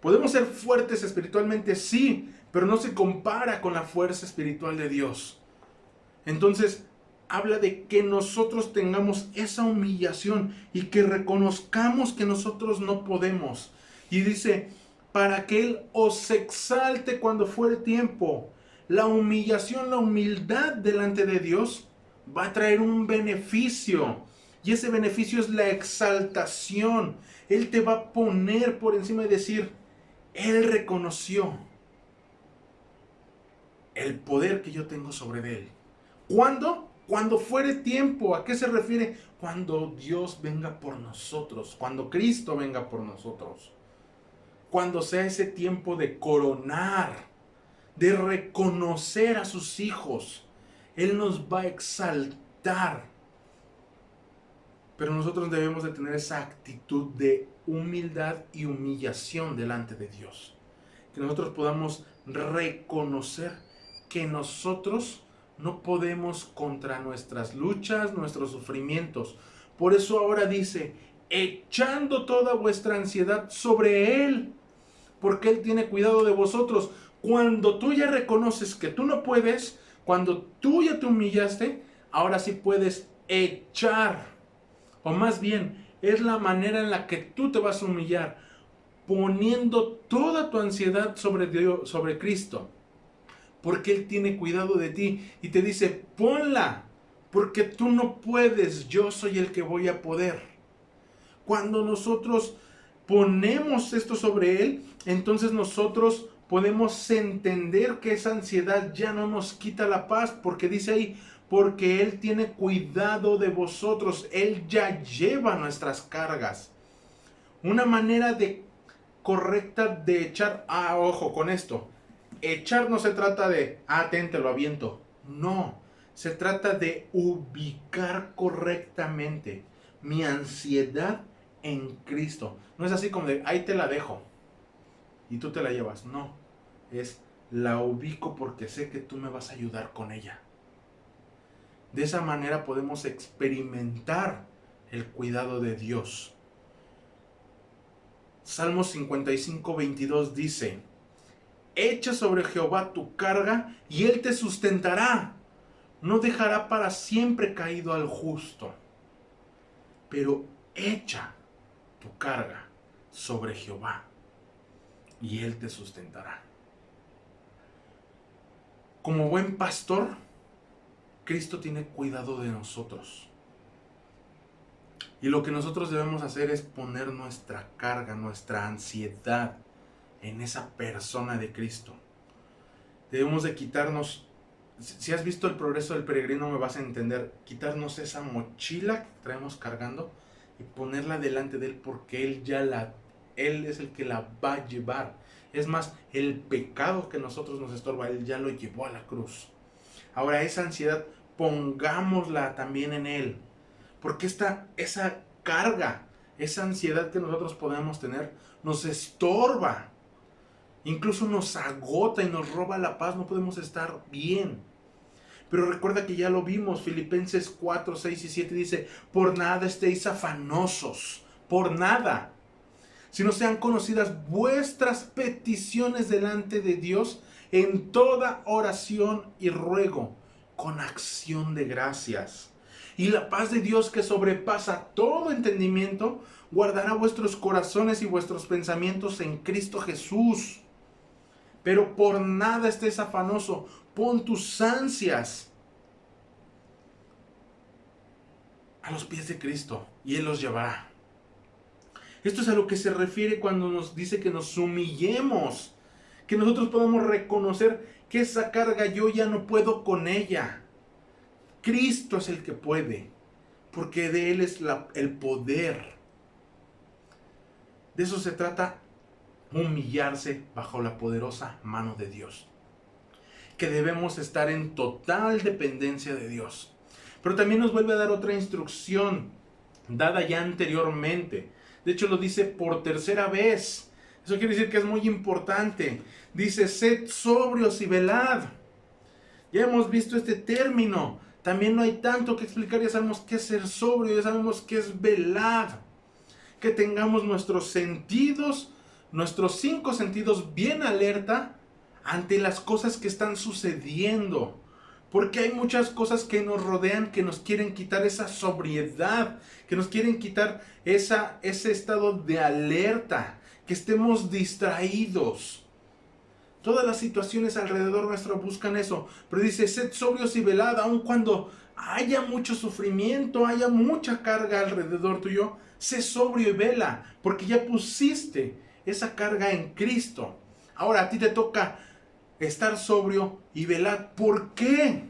Podemos ser fuertes espiritualmente, sí, pero no se compara con la fuerza espiritual de Dios. Entonces, habla de que nosotros tengamos esa humillación y que reconozcamos que nosotros no podemos. Y dice, para que Él os exalte cuando fuere tiempo. La humillación, la humildad delante de Dios va a traer un beneficio. Y ese beneficio es la exaltación. Él te va a poner por encima y decir, Él reconoció el poder que yo tengo sobre Él. ¿Cuándo? Cuando fuere tiempo. ¿A qué se refiere? Cuando Dios venga por nosotros. Cuando Cristo venga por nosotros. Cuando sea ese tiempo de coronar, de reconocer a sus hijos. Él nos va a exaltar. Pero nosotros debemos de tener esa actitud de humildad y humillación delante de Dios. Que nosotros podamos reconocer que nosotros no podemos contra nuestras luchas, nuestros sufrimientos. Por eso ahora dice, echando toda vuestra ansiedad sobre Él, porque Él tiene cuidado de vosotros. Cuando tú ya reconoces que tú no puedes, cuando tú ya te humillaste, ahora sí puedes echar. O más bien, es la manera en la que tú te vas a humillar, poniendo toda tu ansiedad sobre Dios, sobre Cristo. Porque Él tiene cuidado de ti y te dice, ponla, porque tú no puedes, yo soy el que voy a poder. Cuando nosotros ponemos esto sobre Él, entonces nosotros podemos entender que esa ansiedad ya no nos quita la paz, porque dice ahí, porque Él tiene cuidado de vosotros, Él ya lleva nuestras cargas. Una manera correcta de echar, ojo con esto, echar no se trata de, te lo aviento. No, se trata de ubicar correctamente mi ansiedad en Cristo. No es así como de, ahí te la dejo y tú te la llevas. No, es la ubico porque sé que tú me vas a ayudar con ella. De esa manera podemos experimentar el cuidado de Dios. Salmo 55:22 dice, echa sobre Jehová tu carga y Él te sustentará. No dejará para siempre caído al justo. Pero echa tu carga sobre Jehová y Él te sustentará. Como buen pastor, Cristo tiene cuidado de nosotros. Y lo que nosotros debemos hacer es poner nuestra carga, nuestra ansiedad en esa persona de Cristo. Debemos de quitarnos, si has visto el progreso del peregrino me vas a entender, quitarnos esa mochila que traemos cargando y ponerla delante de Él porque Él es el que la va a llevar. Es más, el pecado que nosotros nos estorba, Él ya lo llevó a la cruz. Ahora esa ansiedad pongámosla también en Él. Porque esa carga, esa ansiedad que nosotros podemos tener, nos estorba. Incluso nos agota y nos roba la paz, no podemos estar bien. Pero recuerda que ya lo vimos, Filipenses 4, 6 y 7 dice, por nada estéis afanosos, por nada, sino sean conocidas vuestras peticiones delante de Dios en toda oración y ruego, con acción de gracias. Y la paz de Dios que sobrepasa todo entendimiento, guardará vuestros corazones y vuestros pensamientos en Cristo Jesús. Pero por nada estés afanoso, pon tus ansias a los pies de Cristo y Él los llevará. Esto es a lo que se refiere cuando nos dice que nos humillemos, que nosotros podamos reconocer que esa carga yo ya no puedo con ella. Cristo es el que puede, porque de Él es el poder. De eso se trata, humillarse bajo la poderosa mano de Dios. Que debemos estar en total dependencia de Dios. Pero también nos vuelve a dar otra instrucción, dada ya anteriormente. De hecho lo dice por tercera vez. Eso quiere decir que es muy importante. Dice, sed sobrios y velad. Ya hemos visto este término. También no hay tanto que explicar. Ya sabemos qué es ser sobrio. Ya sabemos qué es velad. Que tengamos nuestros sentidos, nuestros 5 sentidos bien alerta ante las cosas que están sucediendo. Porque hay muchas cosas que nos rodean que nos quieren quitar esa sobriedad, que nos quieren quitar ese estado de alerta, que estemos distraídos. Todas las situaciones alrededor nuestro buscan eso. Pero dice, sed sobrios y velad, aun cuando haya mucho sufrimiento, haya mucha carga alrededor tuyo, sé sobrio y vela, porque ya pusiste esa carga en Cristo. Ahora a ti te toca estar sobrio y velad. ¿Por qué?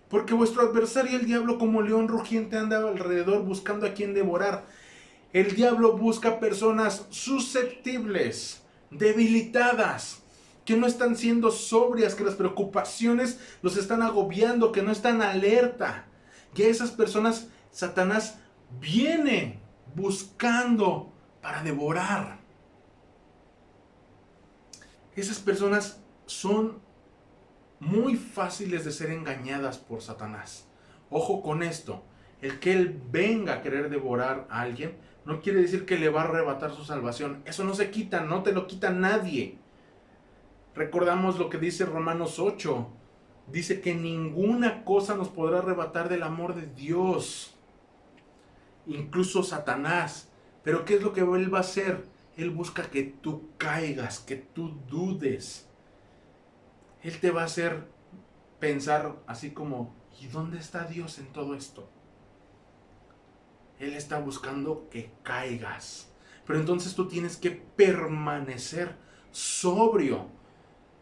Porque vuestro adversario, el diablo, como león rugiente, anda alrededor buscando a quien devorar. El diablo busca personas susceptibles, debilitadas, que no están siendo sobrias, que las preocupaciones los están agobiando, que no están alerta. Y a esas personas Satanás viene buscando para devorar. Esas personas son muy fáciles de ser engañadas por Satanás. Ojo con esto, el que él venga a querer devorar a alguien no quiere decir que le va a arrebatar su salvación. Eso no se quita, no te lo quita nadie. Recordamos lo que dice Romanos 8. Dice que ninguna cosa nos podrá arrebatar del amor de Dios. Incluso Satanás. Pero ¿qué es lo que él va a hacer? Él busca que tú caigas, que tú dudes. Él te va a hacer pensar así como, ¿y dónde está Dios en todo esto? Él está buscando que caigas. Pero entonces tú tienes que permanecer sobrio,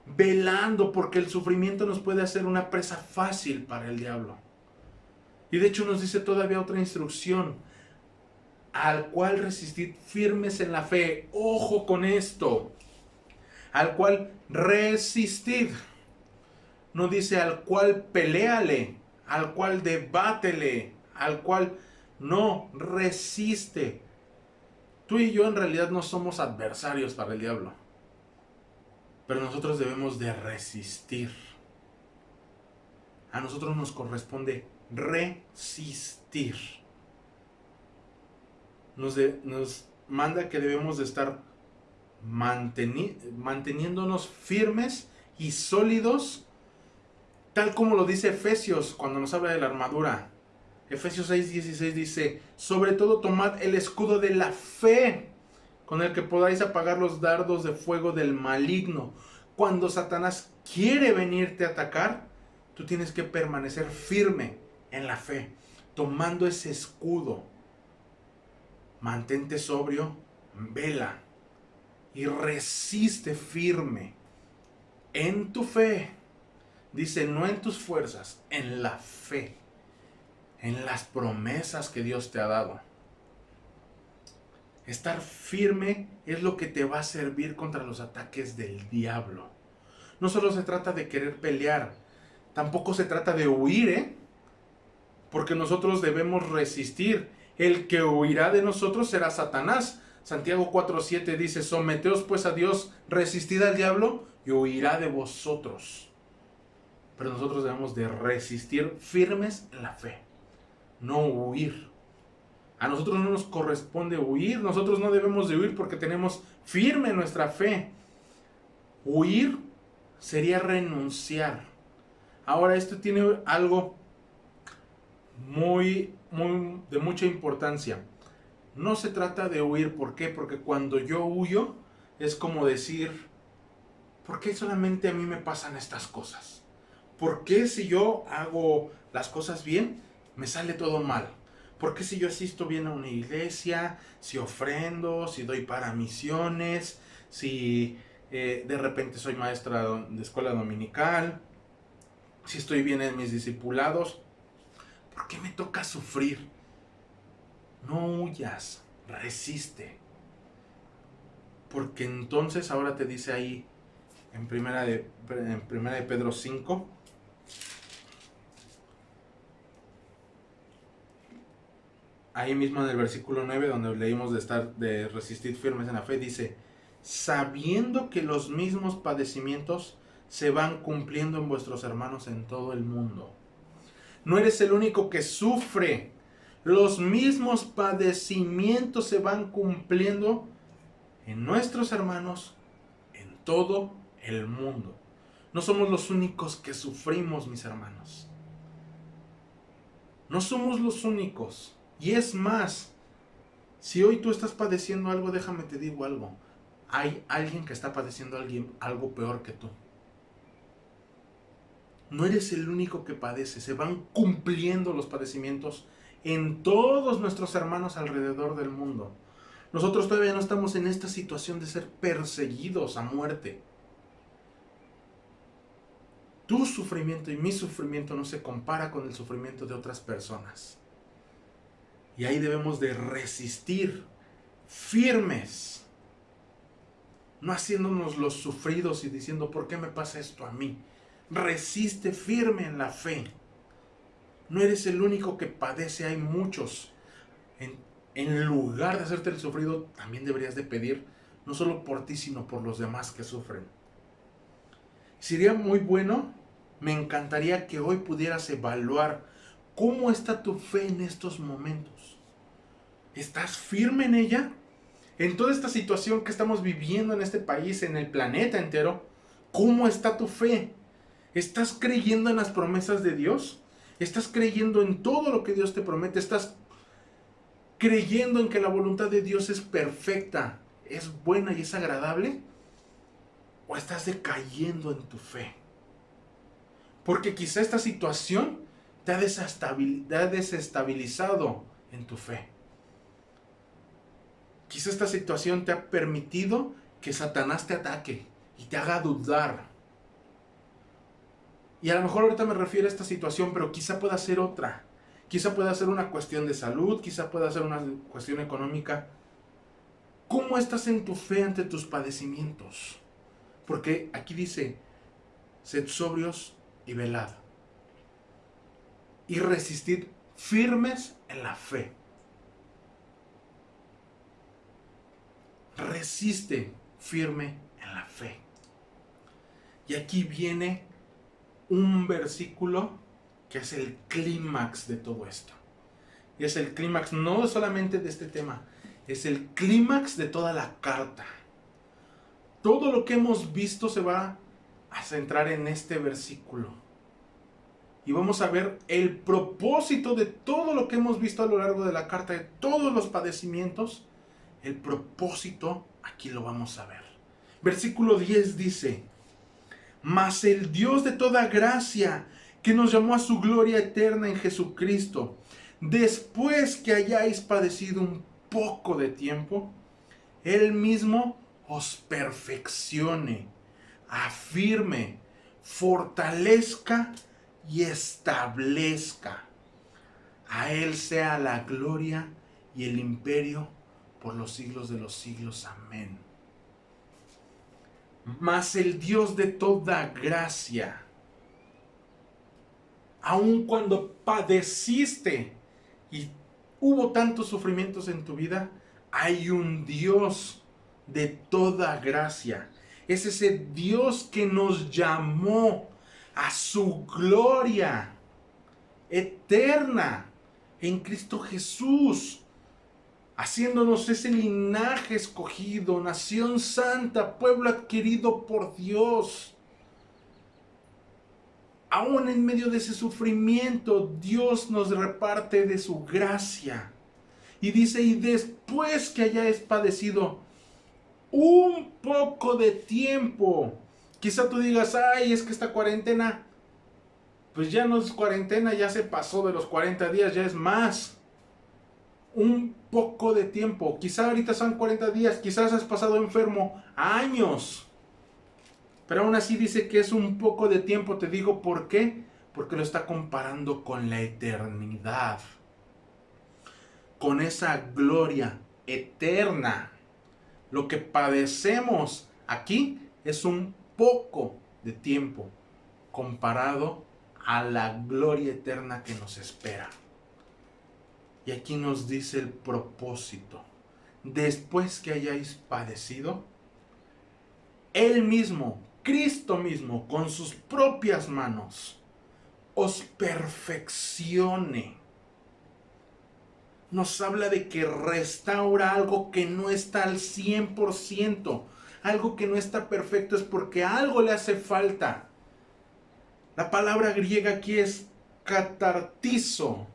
velando, porque el sufrimiento nos puede hacer una presa fácil para el diablo. Y de hecho nos dice todavía otra instrucción, al cual resistid firmes en la fe. Ojo con esto. Al cual resistid. No dice al cual peleale, al cual debátele, al cual no resiste. Tú y yo en realidad no somos adversarios para el diablo. Pero nosotros debemos de resistir. A nosotros nos corresponde resistir. Nos manda que debemos de estar manteniéndonos firmes y sólidos, tal como lo dice Efesios cuando nos habla de la armadura. Efesios 6:16 dice, sobre todo tomad el escudo de la fe, con el que podáis apagar los dardos de fuego del maligno. Cuando Satanás quiere venirte a atacar, tú tienes que permanecer firme en la fe, tomando ese escudo. Mantente sobrio, vela y resiste firme en tu fe. Dice, no en tus fuerzas, en la fe, en las promesas que Dios te ha dado. Estar firme es lo que te va a servir contra los ataques del diablo. No solo se trata de querer pelear, tampoco se trata de huir, porque nosotros debemos resistir. El que huirá de nosotros será Satanás. Santiago 4:7 dice, someteos pues a Dios, resistid al diablo y huirá de vosotros. Pero nosotros debemos de resistir firmes en la fe, no huir. A nosotros no nos corresponde huir, nosotros no debemos de huir porque tenemos firme nuestra fe. Huir sería renunciar. Ahora, esto tiene algo de mucha importancia. No se trata de huir, ¿por qué? Porque cuando yo huyo es como decir, ¿por qué solamente a mí me pasan estas cosas? ¿Por qué si yo hago las cosas bien, me sale todo mal? ¿Por qué si yo asisto bien a una iglesia, si ofrendo, si doy para misiones, si de repente soy maestra de escuela dominical, si estoy bien en mis discipulados? ¿Por qué me toca sufrir? No huyas, resiste. Porque entonces ahora te dice ahí en primera de Pedro 5, ahí mismo en el versículo 9, donde leímos de resistir firmes en la fe, dice, sabiendo que los mismos padecimientos se van cumpliendo en vuestros hermanos en todo el mundo. No eres el único que sufre. Los mismos padecimientos se van cumpliendo en nuestros hermanos en todo el mundo. No somos los únicos que sufrimos, mis hermanos. No somos los únicos. Y es más, si hoy tú estás padeciendo algo, déjame te digo algo. Hay alguien que está padeciendo algo peor que tú. No eres el único que padece. Se van cumpliendo los padecimientos en todos nuestros hermanos alrededor del mundo. Nosotros todavía no estamos en esta situación de ser perseguidos a muerte. Tu sufrimiento y mi sufrimiento no se compara con el sufrimiento de otras personas. Y ahí debemos de resistir firmes, no haciéndonos los sufridos y diciendo, ¿por qué me pasa esto a mí? Resiste firme en la fe. No eres el único que padece, hay muchos. En lugar de hacerte el sufrido, también deberías de pedir, no solo por ti, sino por los demás que sufren. Sería muy bueno, me encantaría que hoy pudieras evaluar cómo está tu fe en estos momentos. ¿Estás firme en ella? En toda esta situación que estamos viviendo en este país, en el planeta entero, ¿cómo está tu fe? ¿Estás creyendo en las promesas de Dios? ¿Estás creyendo en todo lo que Dios te promete? ¿Estás creyendo en que la voluntad de Dios es perfecta, es buena y es agradable? ¿O estás decayendo en tu fe? Porque quizá esta situación te ha desestabilizado en tu fe. Quizá esta situación te ha permitido que Satanás te ataque y te haga dudar. Y a lo mejor ahorita me refiero a esta situación, pero quizá pueda ser otra. Quizá pueda ser una cuestión de salud, quizá pueda ser una cuestión económica. ¿Cómo estás en tu fe ante tus padecimientos? Porque aquí dice, sed sobrios y velad. Y resistid firmes en la fe. Resiste firme en la fe. Y aquí viene un versículo que es el clímax de todo esto. Y es el clímax no solamente de este tema, es el clímax de toda la carta. Todo lo que hemos visto se va a centrar en este versículo. Y vamos a ver el propósito de todo lo que hemos visto a lo largo de la carta, de todos los padecimientos. El propósito, aquí lo vamos a ver. Versículo 10 dice, mas el Dios de toda gracia, que nos llamó a su gloria eterna en Jesucristo, después que hayáis padecido un poco de tiempo, Él mismo os perfeccione, afirme, fortalezca y establezca. A Él sea la gloria y el imperio por los siglos de los siglos. Amén. Mas el Dios de toda gracia, aun cuando padeciste y hubo tantos sufrimientos en tu vida, hay un Dios de toda gracia. Es ese Dios que nos llamó a su gloria eterna en Cristo Jesús, haciéndonos ese linaje escogido, nación santa, pueblo adquirido por Dios. Aún en medio de ese sufrimiento, Dios nos reparte de su gracia. Y dice, y después que hayáis padecido un poco de tiempo, quizá tú digas, ay, es que esta cuarentena, pues ya no es cuarentena, ya se pasó de los 40 días, ya es más. Un poco de tiempo, quizá ahorita son 40 días, quizás has pasado enfermo años. Pero aún así dice que es un poco de tiempo. Te digo por qué. Porque lo está comparando con la eternidad. Con esa gloria eterna. Lo que padecemos aquí es un poco de tiempo comparado a la gloria eterna que nos espera. Y aquí nos dice el propósito. Después que hayáis padecido, Él mismo, Cristo mismo, con sus propias manos, os perfeccione. Nos habla de que restaura algo que no está al 100%. Algo que no está perfecto es porque algo le hace falta. La palabra griega aquí es catartizo,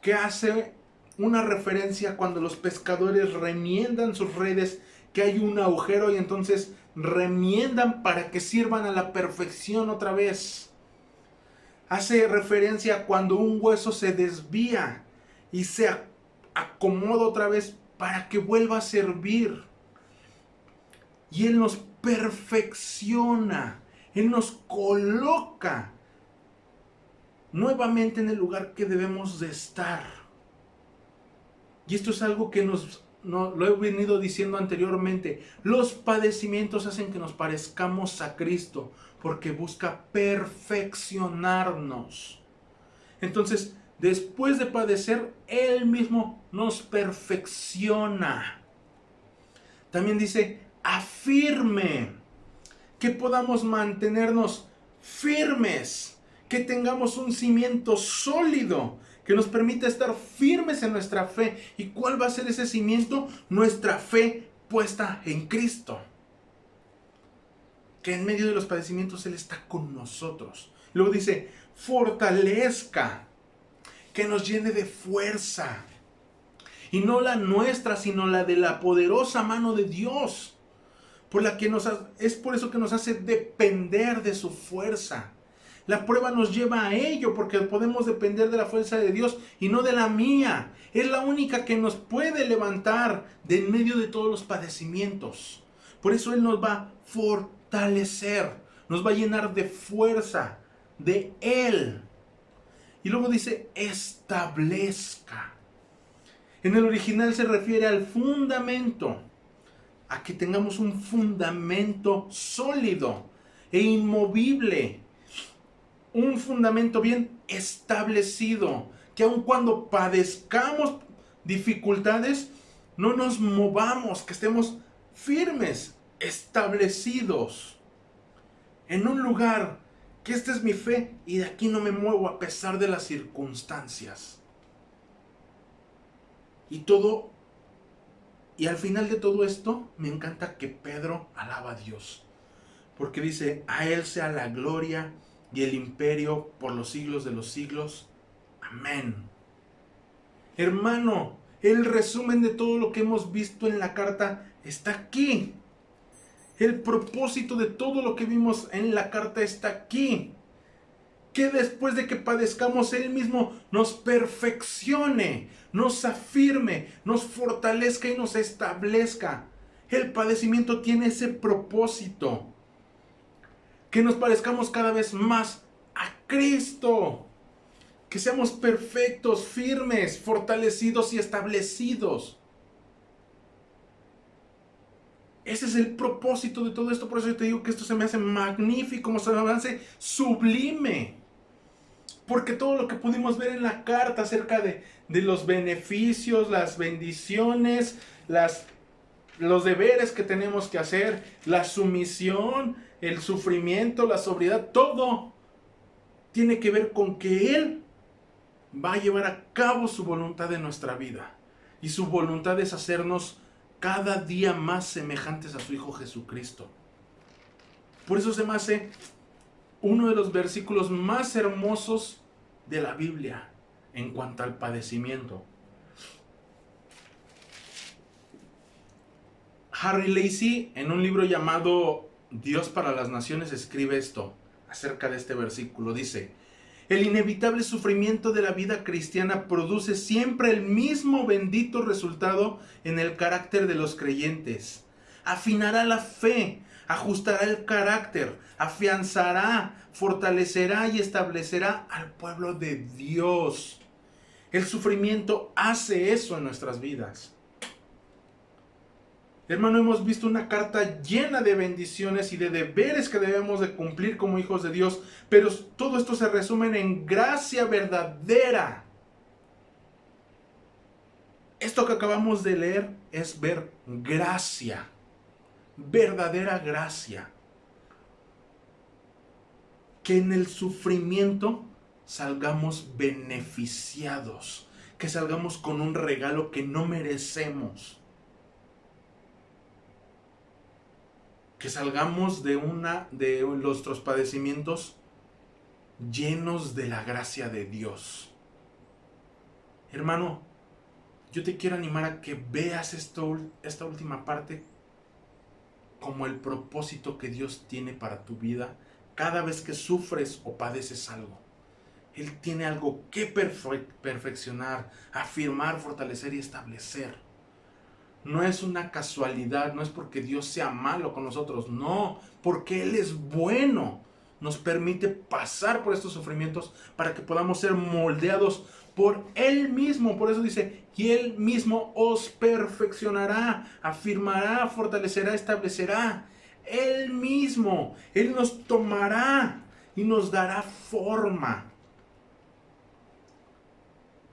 que hace una referencia cuando los pescadores remiendan sus redes, que hay un agujero y entonces remiendan para que sirvan a la perfección otra vez. Hace referencia a cuando un hueso se desvía y se acomoda otra vez para que vuelva a servir. Y Él nos perfecciona, Él nos coloca nuevamente en el lugar que debemos de estar. Y esto es algo que lo he venido diciendo anteriormente. Los padecimientos hacen que nos parezcamos a Cristo, porque busca perfeccionarnos. Entonces, después de padecer, Él mismo nos perfecciona. También dice, afirme, que podamos mantenernos firmes, que tengamos un cimiento sólido, que nos permita estar firmes en nuestra fe. ¿Y cuál va a ser ese cimiento? Nuestra fe puesta en Cristo. Que en medio de los padecimientos Él está con nosotros. Luego dice, fortalezca, que nos llene de fuerza. Y no la nuestra, sino la de la poderosa mano de Dios. Es por eso que nos hace depender de su fuerza. La prueba nos lleva a ello, porque podemos depender de la fuerza de Dios y no de la mía. Es la única que nos puede levantar de en medio de todos los padecimientos. Por eso Él nos va a fortalecer, nos va a llenar de fuerza, de Él. Y luego dice, establezca. En el original se refiere al fundamento, a que tengamos un fundamento sólido e inmovible. Un fundamento bien establecido, que aun cuando padezcamos dificultades, no nos movamos, que estemos firmes, establecidos en un lugar, que esta es mi fe y de aquí no me muevo a pesar de las circunstancias. Y al final de todo esto, me encanta que Pedro alaba a Dios, porque dice, a Él sea la gloria y el imperio por los siglos de los siglos. Amén. Hermano, el resumen de todo lo que hemos visto en la carta está aquí. El propósito de todo lo que vimos en la carta está aquí. Que después de que padezcamos, Él mismo nos perfeccione, nos afirme, nos fortalezca y nos establezca. El padecimiento tiene ese propósito. Que nos parezcamos cada vez más a Cristo. Que seamos perfectos, firmes, fortalecidos y establecidos. Ese es el propósito de todo esto. Por eso yo te digo que esto se me hace magnífico, se me hace sublime. Porque todo lo que pudimos ver en la carta acerca de los beneficios, las bendiciones, los deberes que tenemos que hacer, la sumisión, el sufrimiento, la sobriedad, todo tiene que ver con que Él va a llevar a cabo su voluntad en nuestra vida. Y su voluntad es hacernos cada día más semejantes a su Hijo Jesucristo. Por eso se me hace uno de los versículos más hermosos de la Biblia en cuanto al padecimiento. Harry Lacy, en un libro llamado Dios para las Naciones, escribe esto acerca de este versículo. Dice: el inevitable sufrimiento de la vida cristiana produce siempre el mismo bendito resultado en el carácter de los creyentes. Afinará la fe, ajustará el carácter, afianzará, fortalecerá y establecerá al pueblo de Dios. El sufrimiento hace eso en nuestras vidas. Hermano, hemos visto una carta llena de bendiciones y de deberes que debemos de cumplir como hijos de Dios, pero todo esto se resume en gracia verdadera. Esto que acabamos de leer es ver gracia, verdadera gracia. Que en el sufrimiento salgamos beneficiados, que salgamos con un regalo que no merecemos. Que salgamos de nuestros padecimientos llenos de la gracia de Dios. Hermano, yo te quiero animar a que veas esta última parte como el propósito que Dios tiene para tu vida cada vez que sufres o padeces algo. Él tiene algo que perfeccionar, afirmar, fortalecer y establecer. No es una casualidad, no es porque Dios sea malo con nosotros, no, porque Él es bueno. Nos permite pasar por estos sufrimientos para que podamos ser moldeados por Él mismo. Por eso dice, y Él mismo os perfeccionará, afirmará, fortalecerá, establecerá. Él mismo, Él nos tomará y nos dará forma.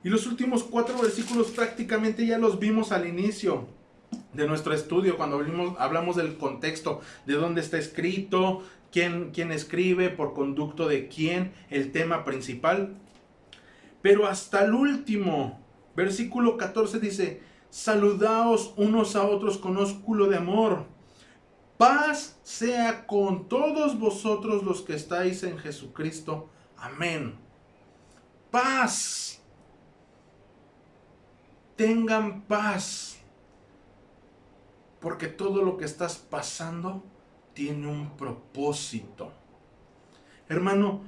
Y los últimos 4 versículos prácticamente ya los vimos al inicio de nuestro estudio, cuando hablamos del contexto, de dónde está escrito, quién escribe, por conducto de quién, el tema principal. Pero hasta el último, versículo 14 dice: saludaos unos a otros con ósculo de amor. Paz sea con todos vosotros los que estáis en Jesucristo. Amén. Paz. Tengan paz. Porque todo lo que estás pasando tiene un propósito. Hermano,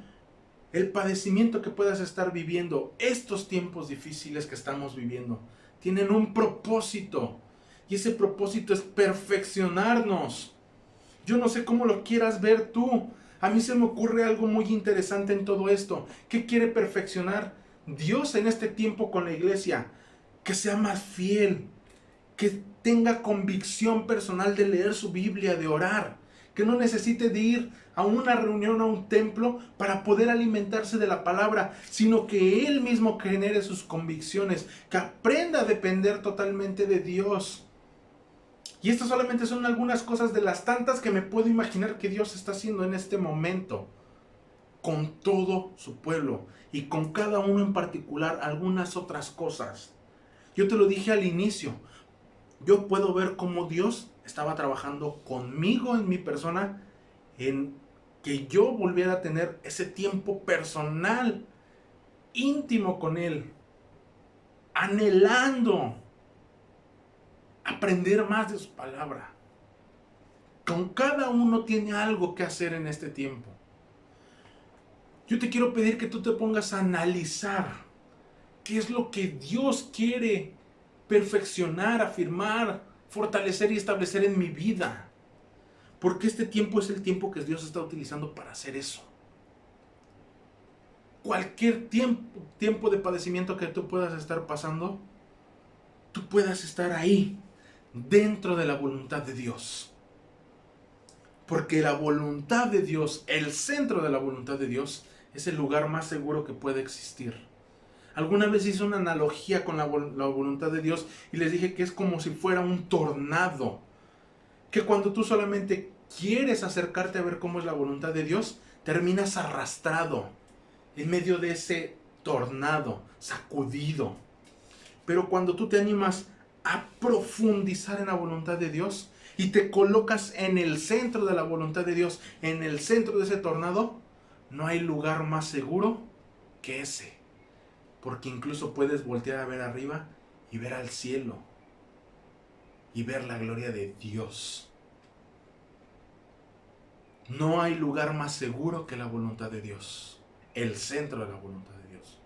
el padecimiento que puedas estar viviendo, estos tiempos difíciles que estamos viviendo, tienen un propósito. Y ese propósito es perfeccionarnos. Yo no sé cómo lo quieras ver tú. A mí se me ocurre algo muy interesante en todo esto. ¿Qué quiere perfeccionar Dios en este tiempo con la iglesia? Que sea más fiel, que tenga convicción personal de leer su Biblia, de orar, que no necesite de ir a una reunión, a un templo para poder alimentarse de la palabra, sino que él mismo genere sus convicciones, que aprenda a depender totalmente de Dios. Y estas solamente son algunas cosas de las tantas que me puedo imaginar que Dios está haciendo en este momento con todo su pueblo y con cada uno en particular algunas otras cosas. Yo te lo dije al inicio, yo puedo ver cómo Dios estaba trabajando conmigo en mi persona en que yo volviera a tener ese tiempo personal, íntimo con Él, anhelando aprender más de su palabra. Con cada uno tiene algo que hacer en este tiempo. Yo te quiero pedir que tú te pongas a analizar qué es lo que Dios quiere perfeccionar, afirmar, fortalecer y establecer en mi vida. Porque este tiempo es el tiempo que Dios está utilizando para hacer eso. Cualquier tiempo de padecimiento que tú puedas estar pasando, tú puedas estar ahí, dentro de la voluntad de Dios. Porque la voluntad de Dios, el centro de la voluntad de Dios, es el lugar más seguro que puede existir. Alguna vez hice una analogía con la voluntad de Dios y les dije que es como si fuera un tornado. Que cuando tú solamente quieres acercarte a ver cómo es la voluntad de Dios, terminas arrastrado en medio de ese tornado, sacudido. Pero cuando tú te animas a profundizar en la voluntad de Dios y te colocas en el centro de la voluntad de Dios, en el centro de ese tornado, no hay lugar más seguro que ese. Porque incluso puedes voltear a ver arriba y ver al cielo y ver la gloria de Dios. No hay lugar más seguro que la voluntad de Dios, el centro de la voluntad de Dios.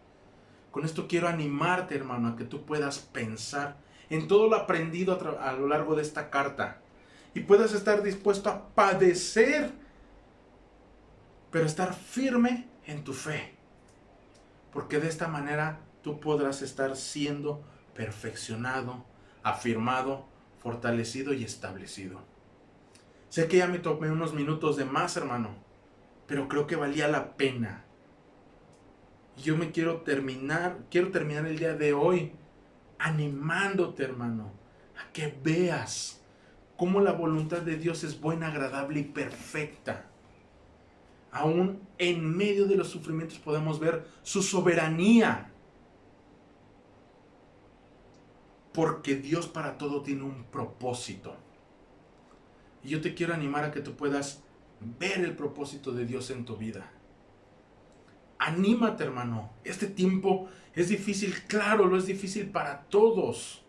Con esto quiero animarte, hermano, a que tú puedas pensar en todo lo aprendido a lo largo de esta carta y puedas estar dispuesto a padecer, pero estar firme en tu fe, porque de esta manera tú podrás estar siendo perfeccionado, afirmado, fortalecido y establecido. Sé que ya me tomé unos minutos de más, hermano, pero creo que valía la pena. Yo quiero terminar el día de hoy animándote, hermano, a que veas cómo la voluntad de Dios es buena, agradable y perfecta. Aún en medio de los sufrimientos podemos ver su soberanía. Porque Dios para todo tiene un propósito. Y yo te quiero animar a que tú puedas ver el propósito de Dios en tu vida. Anímate, hermano. Este tiempo es difícil, claro, lo es difícil para todos.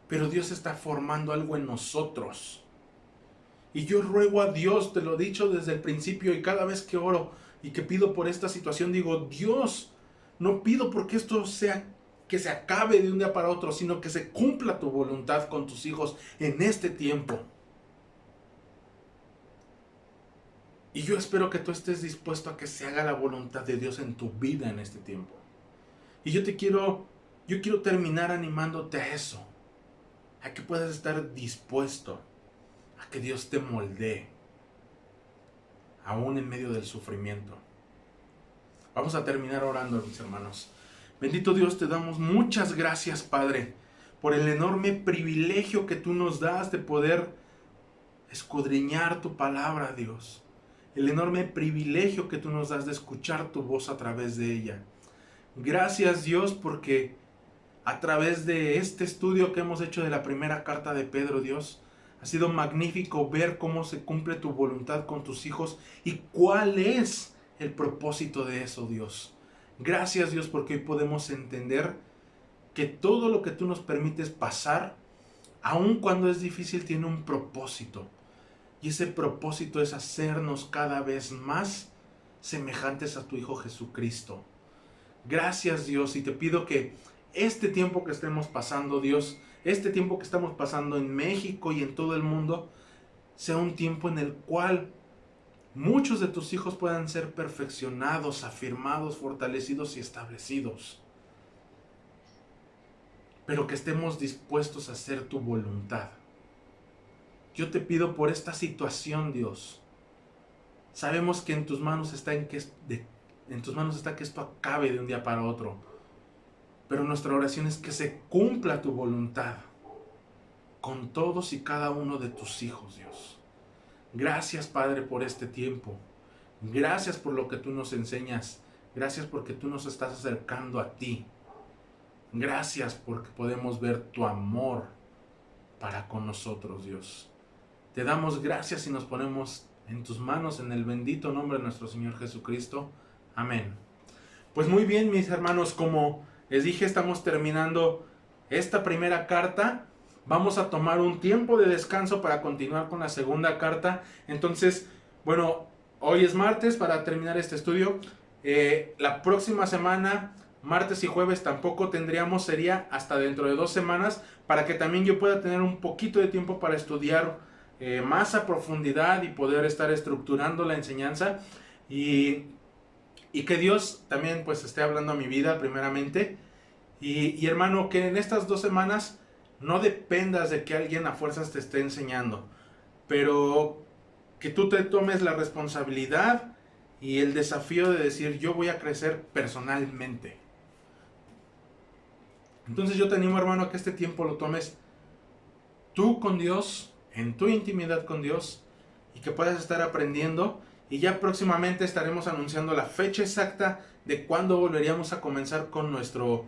Pero Dios está formando algo en nosotros. Y yo ruego a Dios, te lo he dicho desde el principio y cada vez que oro y que pido por esta situación, digo, Dios, no pido porque esto sea que se acabe de un día para otro, sino que se cumpla tu voluntad con tus hijos en este tiempo. Y yo espero que tú estés dispuesto a que se haga la voluntad de Dios en tu vida en este tiempo. Y yo quiero terminar animándote a eso, a que puedas estar dispuesto a que Dios te moldee, aún en medio del sufrimiento. Vamos a terminar orando, mis hermanos. Bendito Dios, te damos muchas gracias, Padre, por el enorme privilegio que tú nos das de poder escudriñar tu palabra, Dios. El enorme privilegio que tú nos das de escuchar tu voz a través de ella. Gracias, Dios, porque a través de este estudio que hemos hecho de la primera carta de Pedro, Dios, ha sido magnífico ver cómo se cumple tu voluntad con tus hijos y cuál es el propósito de eso, Dios. Gracias, Dios, porque hoy podemos entender que todo lo que tú nos permites pasar, aun cuando es difícil, tiene un propósito. Y ese propósito es hacernos cada vez más semejantes a tu Hijo Jesucristo. Gracias, Dios, y te pido que este tiempo que estemos pasando, Dios, este tiempo que estamos pasando en México y en todo el mundo, sea un tiempo en el cual muchos de tus hijos puedan ser perfeccionados, afirmados, fortalecidos y establecidos. Pero que estemos dispuestos a hacer tu voluntad. Yo te pido por esta situación, Dios. Sabemos que en tus manos está que esto acabe de un día para otro. Pero nuestra oración es que se cumpla tu voluntad con todos y cada uno de tus hijos, Dios. Gracias, Padre, por este tiempo. Gracias por lo que tú nos enseñas. Gracias porque tú nos estás acercando a ti. Gracias porque podemos ver tu amor para con nosotros, Dios. Te damos gracias y nos ponemos en tus manos en el bendito nombre de nuestro Señor Jesucristo. Amén. Pues muy bien, mis hermanos, como les dije, estamos terminando esta primera carta. Vamos a tomar un tiempo de descanso para continuar con la segunda carta. Entonces, bueno, hoy es martes para terminar este estudio. La próxima semana, martes y jueves tampoco tendríamos, sería hasta dentro de 2 semanas, para que también yo pueda tener un poquito de tiempo para estudiar más a profundidad y poder estar estructurando la enseñanza y que Dios también pues esté hablando a mi vida primeramente y hermano, que en estas 2 semanas no dependas de que alguien a fuerzas te esté enseñando, pero que tú te tomes la responsabilidad y el desafío de decir yo voy a crecer personalmente. Entonces yo te animo, hermano, a que este tiempo lo tomes tú con Dios, en tu intimidad con Dios, y que puedas estar aprendiendo. Y ya próximamente estaremos anunciando la fecha exacta de cuándo volveríamos a comenzar con nuestro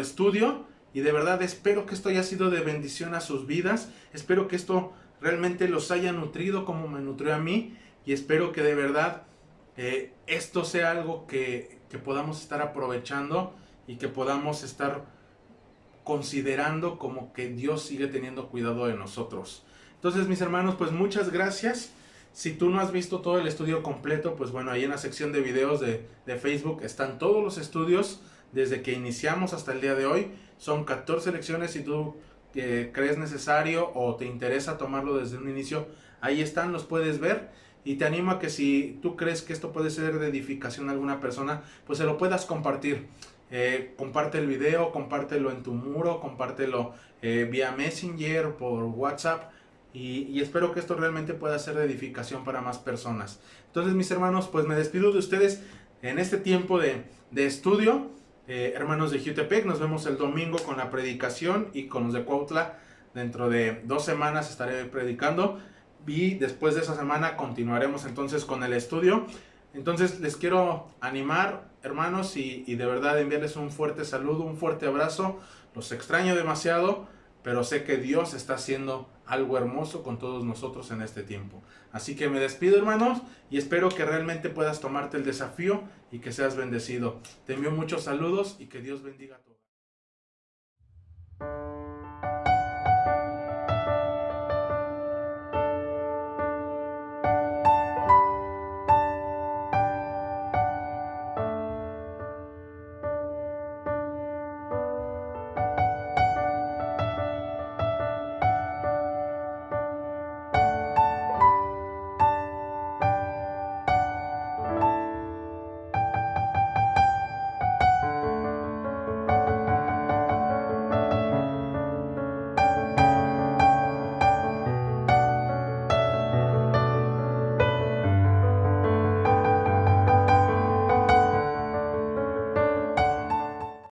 estudio. Y de verdad espero que esto haya sido de bendición a sus vidas. Espero que esto realmente los haya nutrido como me nutrió a mí. Y espero que de verdad esto sea algo que podamos estar aprovechando y que podamos estar considerando como que Dios sigue teniendo cuidado de nosotros. Entonces, mis hermanos, pues muchas gracias. Si tú no has visto todo el estudio completo, pues bueno, ahí en la sección de videos de Facebook están todos los estudios desde que iniciamos hasta el día de hoy. Son 14 lecciones. Si tú crees necesario o te interesa tomarlo desde un inicio, ahí están, los puedes ver. Y te animo a que si tú crees que esto puede ser de edificación a alguna persona, pues se lo puedas compartir. Comparte el video, compártelo en tu muro, compártelo vía Messenger, por WhatsApp. Y espero que esto realmente pueda ser de edificación para más personas. Entonces, mis hermanos, pues me despido de ustedes en este tiempo de estudio. Hermanos de Jutepec, nos vemos el domingo con la predicación, y con los de Cuautla dentro de 2 semanas estaré predicando, y después de esa semana continuaremos entonces con el estudio. Entonces les quiero animar, hermanos, y de verdad enviarles un fuerte saludo, un fuerte abrazo. Los extraño demasiado, pero sé que Dios está haciendo algo hermoso con todos nosotros en este tiempo. Así que me despido, hermanos, y espero que realmente puedas tomarte el desafío y que seas bendecido. Te envío muchos saludos y que Dios bendiga a todos.